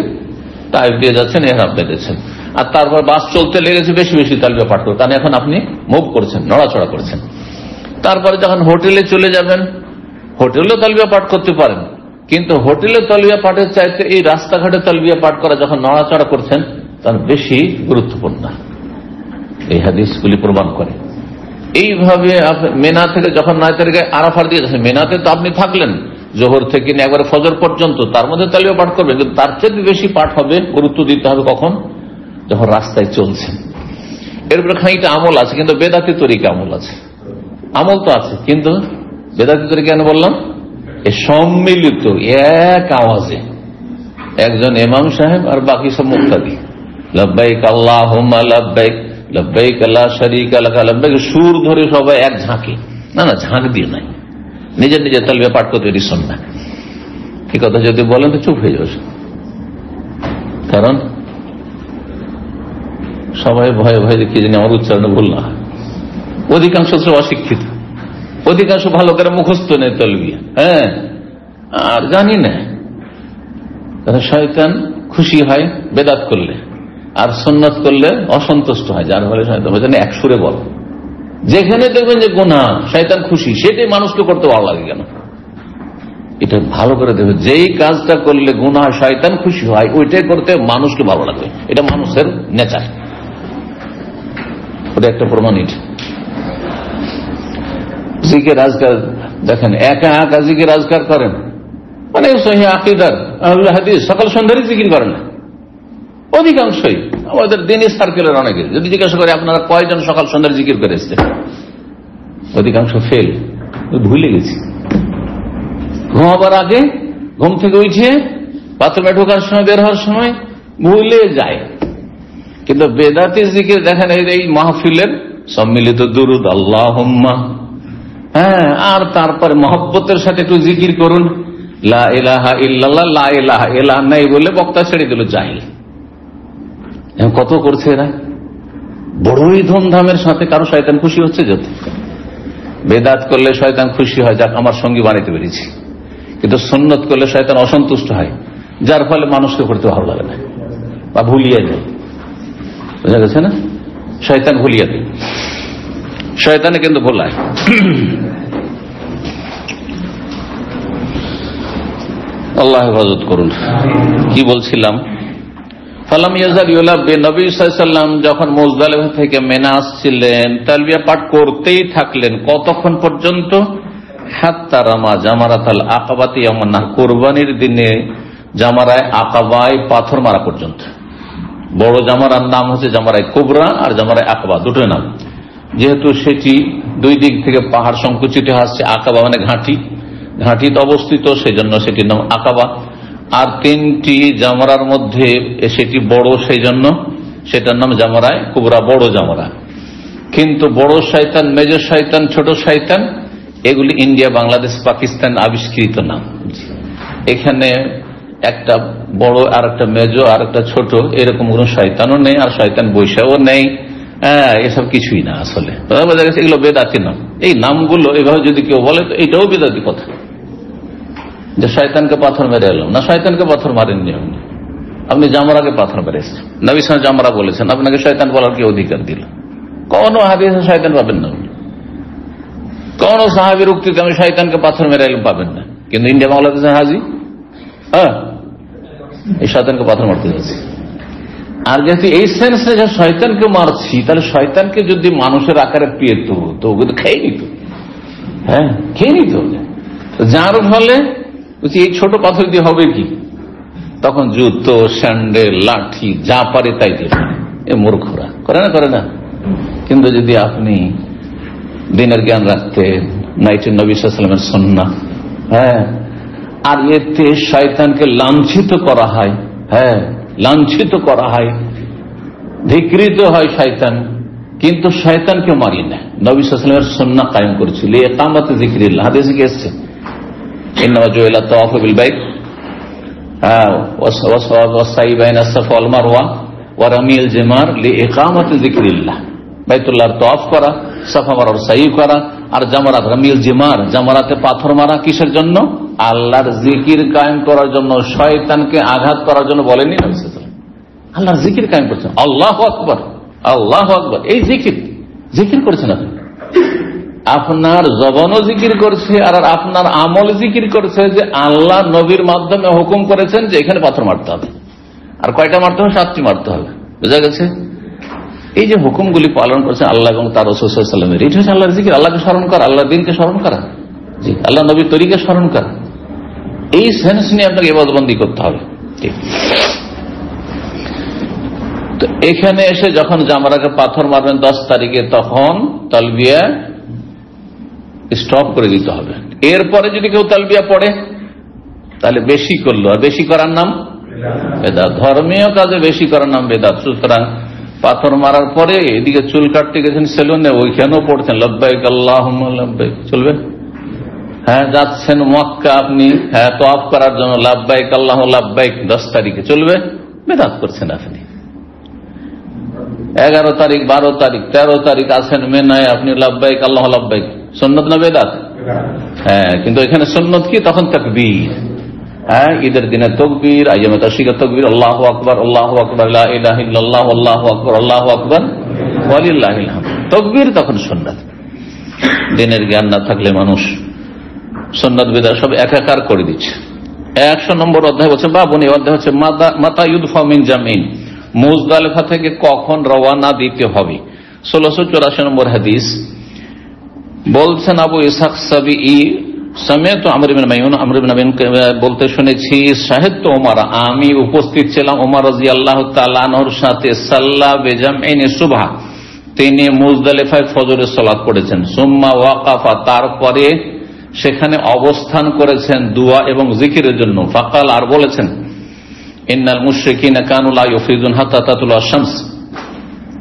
তাইফ দিয়ে যাচ্ছেন, ইহরাম বেঁধেছেন, আর তারপর বাস চলতে লেগেছে, বেশি বেশি তালবিয়া পাঠ করতে, কারণ এখন আপনি মুভ করছেন, নড়াচড়া করছেন। তারপরে যখন হোটেলে চলে যাবেন, হোটেলেও তালবিয়া পাঠ করতে পারেন, কিন্তু হোটেলে তালবিয়া পাঠের চাইতে এই রাস্তাঘাটে তালবিয়া পাঠ করা যখন নড়াচড়া করছেন তখন বেশি গুরুত্বপূর্ণ, এই হাদিসগুলি প্রমাণ করে। এইভাবে মেনা থেকে যখন 9 তারিখে আরাফার দিয়ে যাচ্ছেন, মেনাতে তো আপনি থাকলেন জোহর থেকে একবারে ফজর পর্যন্ত, তার মধ্যে তালবিয়া পাঠ করবেন, কিন্তু তার চেয়ে বেশি পাঠ হবে, গুরুত্ব দিতে হবে কখন, যখন রাস্তায় চলছেন। এরপরে খানিকটা আমল আছে, কিন্তু বেদাতি তরিকা আমল আছে, আমল তো আছে, কিন্তু বেদাতি তরিকা কেন বললাম, সম্মিলিত এক আওয়াজে একজন ইমাম সাহেব আর বাকি সব মুক্তাদি, লব্বাইক আল্লাহুম্মা লব্বাইক, লব্বাইক লা শারীকা লাক লব্বাইক, সুর ধরে সবাই এক ঝাঁকে, না না ঝাঁক দিয়ে নাই, নিজের নিজের তালবিয়া পাঠ করতে এটি সুন্নাহ। এই কথা যদি বলেন তো চুপ হয়ে যাবে, কারণ সবাই ভয়ে ভয়ে দেখি জানি আমার উচ্চারণ ভুল না। অধিকাংশ অশিক্ষিত, অধিকাংশ ভালো করে মুখস্থ নেই তালবিয়া, হ্যাঁ, আর জানি না। শয়তান খুশি হয় বেদাত করলে, আর সুন্নাত করলে অসন্তুষ্ট হয়, যার ফলে শয়তান এক সুরে বল। যেখানে দেখবেন যে গুনাহ, শয়তান খুশি, সেটাই মানুষকে করতে ভালো লাগে কেন, এটা ভালো করে দেখবে। যেই কাজটা করলে গুনাহ শয়তান খুশি হয়, ওইটাই করতে মানুষকে ভালো লাগবে, এটা মানুষের নেচার, ওটা একটা প্রমাণিত। জিকির আজকার দেখেন, একা একা জিকির আজকার করেন, মানে সহিহ আকীদার আহলে হাদিস সকাল সন্ধ্যায় জিকির করেন না অধিকাংশই। আমাদের দিনী সার্কেলের অনেকে যদি জিজ্ঞাসা করে আপনারা কয়জন সকাল সন্ধ্যায় জিকির করে এসছেন, অধিকাংশ ফেল, ভুলে গেছি। ঘুমাবার আগে, ঘুম থেকে উঠে বাথরুমে ঢোকার সময়, বের হওয়ার সময় ভুলে যায়। কিন্তু বেদাতি জিকির দেখেন, এই মাহফিলের সম্মিলিত দুরুদ আল্লাহুম্মা, হ্যাঁ, আর তারপরে মহব্বতের সাথে একটু জিকির করুন, লা ইলাহা ইল্লাল্লাহ, লা ইলাহা ইলাহা নাই বলে বক্তা ছেড়ে দিল জাহিল। কত করছে এরা, বড়ই ধুমধামের সাথে। কারো শয়তান খুশি হচ্ছে যত। বেদাত করলে শয়তান খুশি হয়, যাক আমার সঙ্গী বানাইতে পেরেছি। কিন্তু সুন্নত করলে শয়তান অসন্তুষ্ট হয়, যার ফলে মানুষকে করতে ভালো লাগে না বা ভুলিয়ে যায়। বোঝা গেছে না? শয়তান ভুলিয়ে দেয়, শয়তানে কিন্তু ভোলায়। আল্লাহ হেফাজত করুন। কি বলছিলাম? ফালাম ইয়াজাল ইউলাব্বি, নবী সাল্লাল্লাহু আলাইহি ওয়াসাল্লাম যখন মুজদালিফা থেকে মিনা আসছিলেন তালবিয়া পাঠ করতেই থাকলেন। কতক্ষণ পর্যন্ত? হাত্তা রামা জামারাতাল আকাবাতি ইয়াউমান নাহর, কুরবানির দিনে জামারায়ে আকাবায় পাথর মারা পর্যন্ত। বড় জামারার নাম হচ্ছে জামারায়ে কুবরা আর জামারায়ে আকাবা, দুটোই নাম। যেহেতু সেটি দুই দিক থেকে পাহাড় সংকুচিত আসছে, আকাবা মানে ঘাঁটি, ঘাঁটিতে অবস্থিত, সেজন্য সেটির নাম আকাবা। আর তিনটি জামারার মধ্যে সেটি বড়, সেই জন্য সেটার নাম জামারায়ে কুবরা, বড় জামারা। কিন্তু বড় শয়তান, মেজর শয়তান, ছোট শয়তান, এগুলি ইন্ডিয়া, বাংলাদেশ, পাকিস্তান আবিষ্কৃত নাম। এখানে একটা বড় আর একটা মেজো আর একটা ছোট, এরকম কোন শয়তানও নেই, আর শয়তান বৈশাও নেই। এসব কিছুই না আসলে। বোঝা গেছে এগুলো বেদাতি নাম। এই নামগুলো এভাবে যদি কেউ বলে তো এটাও বেদাতি কথা, যে শয়তানকে পাথর মেরে এলাম না। শয়তানকে পাথর মারেননি আপনি, আপনি জামরাকে পাথর মেরেছেন। নবী সাল্লাল্লাহু আলাইহি ওয়াসাল্লাম জামরা বলেছেন, আপনাকে শয়তান বলার কি অধিকার দিল? কোন হাদিসে শয়তান পাবেন না, কোন সাহাবীর উক্তিতে আমি শয়তানকে পাথর মেরে এলাম পাবেন না। কিন্তু ইন্ডিয়া, বাংলাদেশের হাজি এই শয়তানকে পাথর মারতে যাচ্ছে। আর যেহেতু এই সেন্সে যে শয়তানকে মারছি, তাহলে শয়তানকে যদি মানুষের আকারে পেত তো ওগুলো খেয়ে নিত, খেয়ে নিত। যার ফলে এই ছোট পাথর দিয়ে হবে কি? তখন জুতো, স্যান্ডেল, লাঠি যা পারে তাই দিয়ে এ মূর্খরা করে না। কিন্তু যদি আপনি দিনের জ্ঞান রাখতেন, নাইটের নবী সাল্লাল্লাহু আলাইহি ওয়াসাল্লামের সুন্নাহ, আর এতে শয়তানকে লাঞ্ছিত করা হয়, লাঞ্ছিত করা হয়, ধিক্কৃত হয় শয়তান, কিন্তু শয়তানকে মারি না। নবী সাল্লাল্লাহু আলাইহি ওয়াসাল্লামের সুন্নাহ কায়েম করেছিল ইকামাতে যিকরিল্লাহ। হাদিসে কি এসেছে? ইন্নামা জুইলা তাওয়াফু বিল বাইত ওয়া সাই বাইনা সাফা ওয়াল মারওয়া ওয়া রামিল জিমার লিইকামাতি যিকরিল্লাহ। বাইতুল্লাহর তাওয়াফ করা, সাফা মারওয়ার সাই করা, আর জামারাত, রামিল জিমার, জামারাতে পাথর মারা কিসের জন্য? আল্লাহর জিকির কায়েম করার জন্য, শয়তানকে আঘাত করার জন্য বলেনি নবী সাল্লাল্লাহু আলাইহি ওয়াসাল্লাম। আল্লাহর জিকির কায়েম করছেন, আল্লাহু আকবার, আল্লাহু আকবার, এই জিকির করেছেন আপনি। আপনার জবানও জিকির করছে আর আপনার আমল জিকির করছে যে আল্লাহ নবীর মাধ্যমে হুকুম করেছেন যে এখানে পাথর মারতে হবে। আর কয়টা মারতে হবে? 7টি মারতে হবে। বোঝা গেছে? এই যে হুকুমগুলি পালন করছে আল্লাহ এবং তার রাসূল সাল্লাল্লাহু আলাইহি ওয়াসাল্লামের, এটা হচ্ছে আল্লাহর জিকির। আল্লাহকে স্মরণ করা, আল্লাহর দ্বীনকে স্মরণ করা, জি, আল্লাহ নবীর তরিকা স্মরণ করা। এই সেন্স নিয়ে আপনাকে ইবাদতবন্দি করতে হবে। ঠিক। তো এখানে এসে যখন জামরাকে পাথর মারবেন 10 তারিখে, তখন তালবিয়া স্টপ করে দিতে হবে। এরপরে যদি কেউ তালবিয়া পড়ে তাহলে বেশি করলো, আর বেশি করার নাম বেদাত। ধর্মীয় কাজে বেশি করার নাম বেদাত। সুতরাং পাথর মারার পরে এদিকে চুল কাটতে গেছেন সেলুনে, ওইখানেও পড়ছেন লব্বাইক আল্লাহুম্মা লব্বাইক, চলবে? যাচ্ছেন মক্কা আপনি তাওয়াফ করার জন্য, লব্বাইক আল্লাহুম্মা লব্বাইক 10 তারিখে, চলবে? বেদাত করছেন আপনি। 11 তারিখ, 12 তারিখ, 13 তারিখ আছেন মিনায়, আপনি লব্বাইক আল্লাহুম্মা লব্বাইক, সুন্নত না বেদাত? কিন্তু এখানে সুন্নত কি? তখন তাকবীর, ঈদের দিনে তাকবীর, আইয়ামে তাশরিকের তাকবীর, আল্লাহু আকবার, আল্লাহু আকবার, লা ইলাহা ইল্লাল্লাহ, আল্লাহু আকবার, আল্লাহু আকবার, ওয়া লিল্লাহিল হামদ। তাকবীর তখন সুন্নাত। দিনের জ্ঞান না থাকলে মানুষ সুন্নাত বিদআত সব একাকার করে দিচ্ছে। 100 নম্বর অধ্যায় বলছে, বাবুন, এই অধ্যায় হচ্ছে মাতা ইউদফা মিন জামিন, মুজদালিফা থেকে কখন রওনা দিতে হবে। 1684 নম্বর হাদিস বলছেন আবু ইসহাক সাবিঈ, সামিআতু আমর ইবনে মাইমুন, আমর ইবনে মাইমুন বলতে শুনেছি, শাহিদতু ওমর, আমি উপস্থিত ছিলাম ওমর রাদিয়াল্লাহু তাআলা আনহুর সাথে, সাল্লা বিজামইন সুবহ, তিনি মুজদালিফায় ফজরের সালাত পড়েছেন। সুম্মা ওয়াকাফা, তারপরে সেখানে অবস্থান করেছেন দোয়া এবং জিকিরের জন্য। ফাকাল, আর বলেছেন, ইন্নাল মুশরিকিনা কানু লা ইউফিদুন হাত্তা তাতুলা শামস,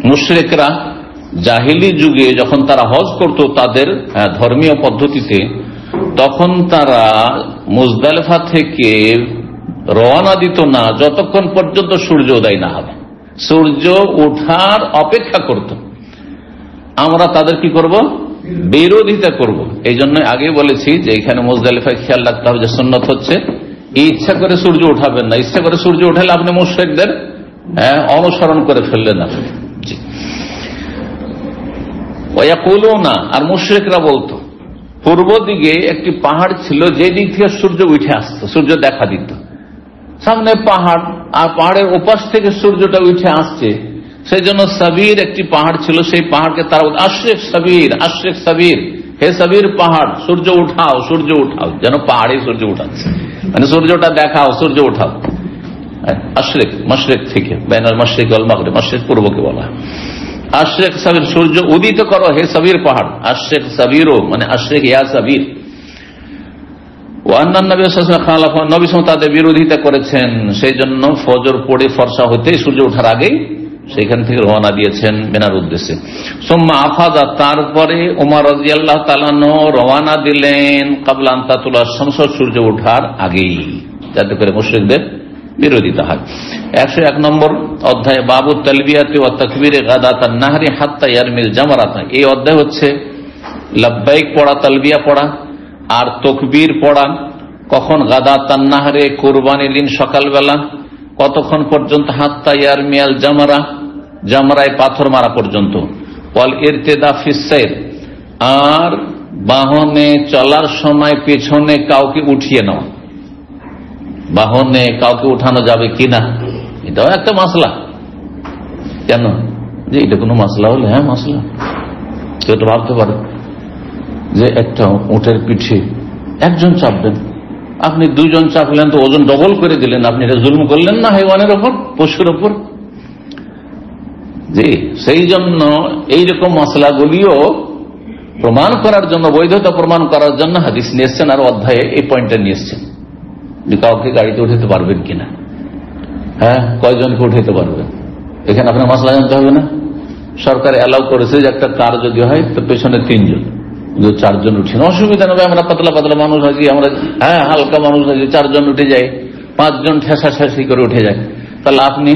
মুশরিকরা জাহিলি যুগে যখন তারা হজ করত তাদের ধর্মীয় পদ্ধতিতে, তখন তারা মুজদালিফা থেকে রওনা দিত না যতক্ষণ পর্যন্ত সূর্য উদয় না হবে। সূর্য ওঠার অপেক্ষা করত। আমরা তাদের কি করব? বিরোধিতা করব। এই জন্য আগে বলেছি যে এখানে মুজদালিফায় খেয়াল রাখতে হবে যে সুন্নত হচ্ছে ইচ্ছা করে সূর্য উঠাবেন না। ইচ্ছা করে সূর্য উঠালে আপনি মুশরিকদের অনুসরণ করে ফেললেন না। ওয়াকুলুনা, আর মুশরিকরা বলতো পূর্ব দিকে একটি পাহাড় ছিল যে দিক থেকে সূর্য উঠে আসতো, সূর্য দেখা দিত। সামনে পাহাড়, আর পাহাড়ের ওপাশ থেকে সূর্যটা উঠে আসছে। সেই জন্য সাবির একটি পাহাড় ছিল, সেই পাহাড়কে তারা আশরিক সাবির, আশরিক সাবির, হে সাবির পাহাড়, সূর্য উঠাও, সূর্য উঠাও, যেন পাহাড়ে সূর্য উঠাচ্ছে, মানে সূর্যটা দেখাও, সূর্য উঠাও। আশরিক মাশরিক থেকে, বাইনাল মাশরিক ওয়াল মাগরিব, মাশরিক পূর্বকে বলা হয়। আশরিক সাবির, সূর্য উদিত করো হে সাবির পাহাড়। আশরিক সাবিরও মানে আশরিক ইয়া সাবির। নবী তাদের বিরোধিতা করেছেন, সেই জন্য ফজর পড়ে ফর্সা হতে সূর্য ওঠার আগেই সেখান থেকে রওনা দিয়েছেন মিনার উদ্দেশ্যে। সুম্মা আফাদা, তারপরে ওমর রাদিয়াল্লাহু তাআলা রওনা দিলেন ক্বাবলা আন তাতুলা শামস, সূর্য ওঠার আগেই, যাতে করে মুশরিকদের বিরোধিতা হয়। 101 নম্বর অধ্যায় বাবু তালবিয়াতি ওয়া তাকবীরে গাদাতান নাহরি হাত্তা ইয়ারমিল জামারাত। এই অধ্যায় হচ্ছে লাব্বাইক পড়া, তালবিয়া পড়া আর তাকবীর পড়া কখন? গাদাতান নাহরে, কুরবানির দিন সকালবেলা, কতক্ষণ পর্যন্ত? হাত্তা ইয়ারমিয়াল জামারা, জামরায় পাথর মারা পর্যন্ত। ওয়াল ইরতিদা ফিস সাইর, আর বাহনে চলার সময় পেছনে কাউকে উঠিয়ে নেওয়া। বাহনে কাউকে উঠানো যাবে কিনা, এটাও একটা মাসলা। কেন যে এটা কোনো মাসলা হলে? হ্যাঁ মাসলা। কেউ তো ভাবতে পারে যে একটা উটের পিঠে একজন চাপবেন, আপনি দুজন চাপলেন তো ওজন ডবল করে দিলেন, আপনি এটা জুলুম করলেন না হাইওয়ানের ওপর, পশুর ওপর? জি, সেই জন্য এইরকম মশলাগুলিও প্রমাণ করার জন্য, বৈধতা প্রমাণ করার জন্য হাদিস নিয়ে এসছেন, আর অধ্যায়ে এই পয়েন্টটা নিয়ে এসছেন যে কাউকে গাড়িতে উঠাতে পারবেন কিনা, হ্যাঁ কয়জনকে উঠাতে পারবেন। এখানে আপনার মশলা জানতে হবে না। সরকার অ্যালাউ করেছে যে একটা কার যদি হয় তো পেছনে 3 জন, 4 জন উঠে অসুবিধা নেবে। আমরা পাতলা পাতলা মানুষ আছি, আমরা হালকা মানুষ আছি, 4 জন উঠে যায়, 5 জন ঠেসা ঠেসি করে উঠে যায়। তাহলে আপনি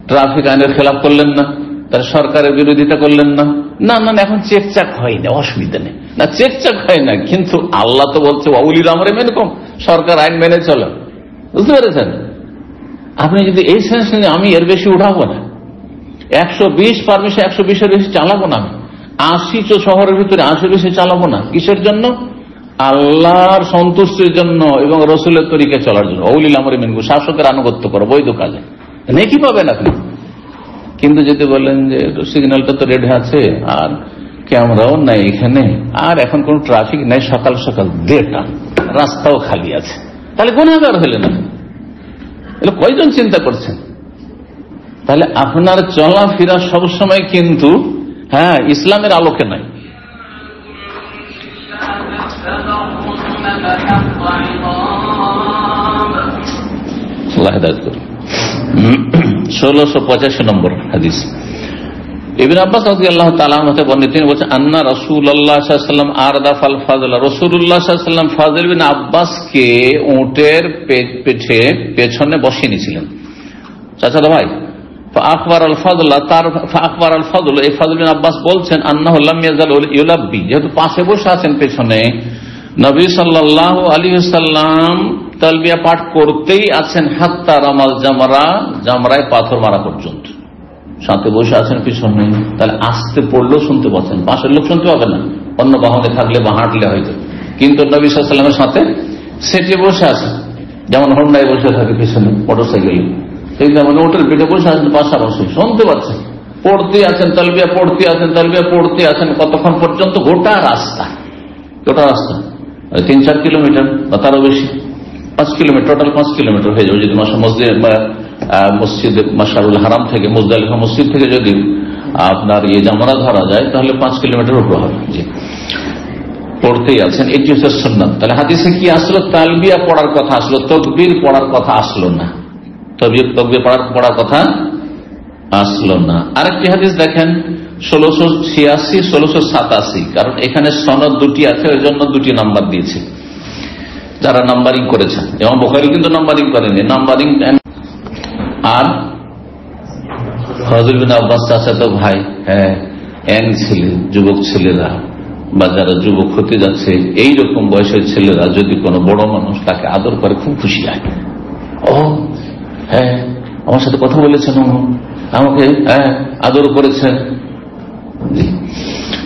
ট্রাফিক আইনের খেলাপ করলেন না, তার সরকারের বিরোধিতা করলেন না। না না, এখন চেকচাক হয় না, অসুবিধা নেই, না চেকচাক হয় না, কিন্তু আল্লাহ তো বলছে ওয়াউলিল আমরি মিনকুম, সরকার আইন মেনে চলো। বুঝতে পেরেছেন? আপনি যদি এই সেন্স নিয়ে আমি এর বেশি উঠাবো না, 120 পারমিশন, 120-এর বেশি চালাবো না, আমি 80 শহরের ভিতরে 80 বেশি চালাবো না। কিসের জন্য? আল্লাহর সন্তুষ্টির জন্য এবং রসুলের তরিকে চলার জন্য। ওয়াউলিল আমরি মিনকুম, শাসকের আনুগত্য করো বৈধ কাজে, নেকি পাবেন আপনি। কিন্তু যদি বলেন যে সিগন্যালটা তো রেড আছে আর ক্যামেরাও নাই এখানে, আর এখন কোন ট্রাফিক নাই, সকাল সকাল 1:30, রাস্তাও খালি আছে, তাহলে গুনাহগার হলেন না। এগুলো কয়জন চিন্তা করছেন? তাহলে আপনার চলাফেরা সবসময় কিন্তু ইসলামের আলোকে নাই। 1685 নম্বর হাদিস। ইবনে আব্বাস রাদিয়াল্লাহু তাআলা আনহু বর্ণিত, তিনি বলেছেন আন্না রাসূলুল্লাহ সাল্লাল্লাহু আলাইহি ওয়াসাল্লাম আরদাফাল ফাযল, রাসূলুল্লাহ সাল্লাল্লাহু আলাইহি ওয়াসাল্লাম ফাযল বিন আব্বাসকে উটের পিঠে পেছনে বসিয়ে নিয়েছিলেন। চাচা ভাই, ফাআখবার আল ফাযল, তার ফাআখবার আল ফাযল, এই ফাযল বিন আব্বাস বলছেন আন্নাহু লাম ইয়াজাল ইউলাব্বি, যেহেতু পাশে বসে আছেন পেছনে, নবী সাল্লাল্লাহু আলাইহি ওয়াসাল্লাম তালবিয়া পাঠ করতেই আছেন হাত্তা রামাল জামরা, জামরায় পাথর মারা পর্যন্ত। সাথে বসে আছেন পিছনে, তাহলে আসতে পড়লেও শুনতে পাচ্ছেন, পাশের লোক শুনতে পাবে না, অন্য বাহনে থাকলে বা হাঁটলে হয়তো, কিন্তু নবী সাল্লাল্লাহু আলাইহি ওয়াসাল্লামের সাথে সেটে বসে আছেন, যেমন হোন্ডায় বসে থাকে পিছনে, মোটরসাইকেলে, সেই যেমন ওটার পিঠে বসে আছেন, পাশাপাশি শুনতে পাচ্ছেন, পড়তে আছেন, তালবিয়া পড়তে আছেন, তালবিয়া পড়তে আছেন, কতক্ষণ পর্যন্ত? গোটা রাস্তা 3-4 কিলোমিটার বা তারও বেশি, 5 কিলোমিটার, টোটাল 5 কিলোমিটার হয়ে যাবে যদি মসজিদ মাশআরুল হারাম থেকে, মুজদালিফা মসজিদ থেকে যদি আপনার জামরা ধরা যায়, তাহলে 5 কিলোমিটার উপর হবে। জি, পড়তেই আছেন, এটি হচ্ছে সুন্নাত। তাহলে হাদিসে কি আসলো? তালবিয়া পড়ার কথা আসলো, তাকবীর পড়ার কথা আসলো না, তাকবীর পড়ার কথা আসলো না। আরেকটি হাদিস দেখেন 1686, 1687, কারণ এখানে সনদ 2টি আছে, ওই জন্য 2টি নাম্বার দিয়েছে। যারা নাম্বারিং করেছেন। ইমাম বুখারী কিন্তু নাম্বারিং করেনি, নাম্বারিং। আর ফজল বিন আব্বাস চাচাতো ভাই, হ্যাঁ, ইয়াং ছেলে, যুবক ছেলেরা বা যারা যুবক হতে যাচ্ছে এইরকম বয়সের ছেলেরা যদি কোনো বড় মানুষ তাকে আদর করে খুব খুশি হয়। ও হ্যাঁ, আমার সাথে কথা বলেছেন, আমাকে হ্যাঁ আদর করেছেন।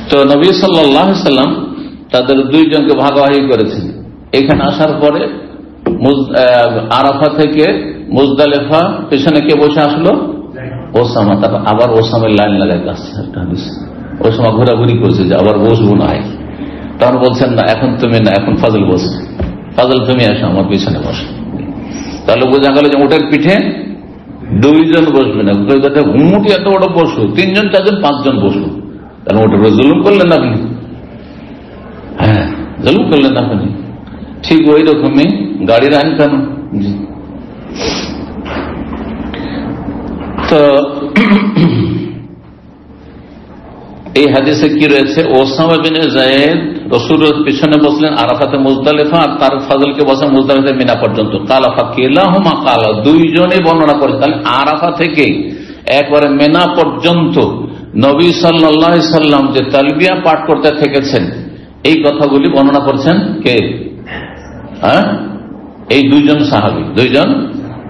তো নবী সাল্লাল্লাহু আলাইহি সাল্লাম তাদের দুইজনকে ভাগাভাগি করেছেন। এখানে আসার পরে আরাফা থেকে মুজদালিফা পেছনে কে বসে আসলো? ওসামা। তারপর আবার ওসামের লাইন লাগাইতে আসছে একটা হাদিস। ওসামা ঘোরাঘুরি করছে যে আবার বসবো না। তখন বলছেন না, এখন তুমি না, এখন ফাজল বসবে, ফাজল তুমি আসো আমার পিছনে বসো। তাহলে বোঝা গেল যে উটের পিঠে দুইজন বসবে না, উঁট এত বড় পশু, 3 জন 4 জন 5 জন বসবো। তাহলে উটের জুলুম করলেন আপনি, হ্যাঁ জুলুম করলেন আপনি। ঠিক ওই রকমই গাড়ির আইন কেন? তো এই হাদিসে কি রয়েছে? ওসামা বিন যায়েদ রাসূলের পিছনে বসলেন আরাফাতে মুজদালিফা, আর তার ফাজলকে বসে মুজদালিফা মিনা পর্যন্ত। কালা ফাকিলাহুমা কালা, দুইজনেই বর্ণনা করেছেন। তাহলে আরাফা থেকে একবারে মিনা পর্যন্ত নবী সাল্লাল্লাহু আলাইহি সাল্লাম যে তালবিয়া পাঠ করতে থেকেছেন, এই কথাগুলি বর্ণনা করছেন কে? হ্যাঁ, এই দুইজন সাহাবী, দুইজন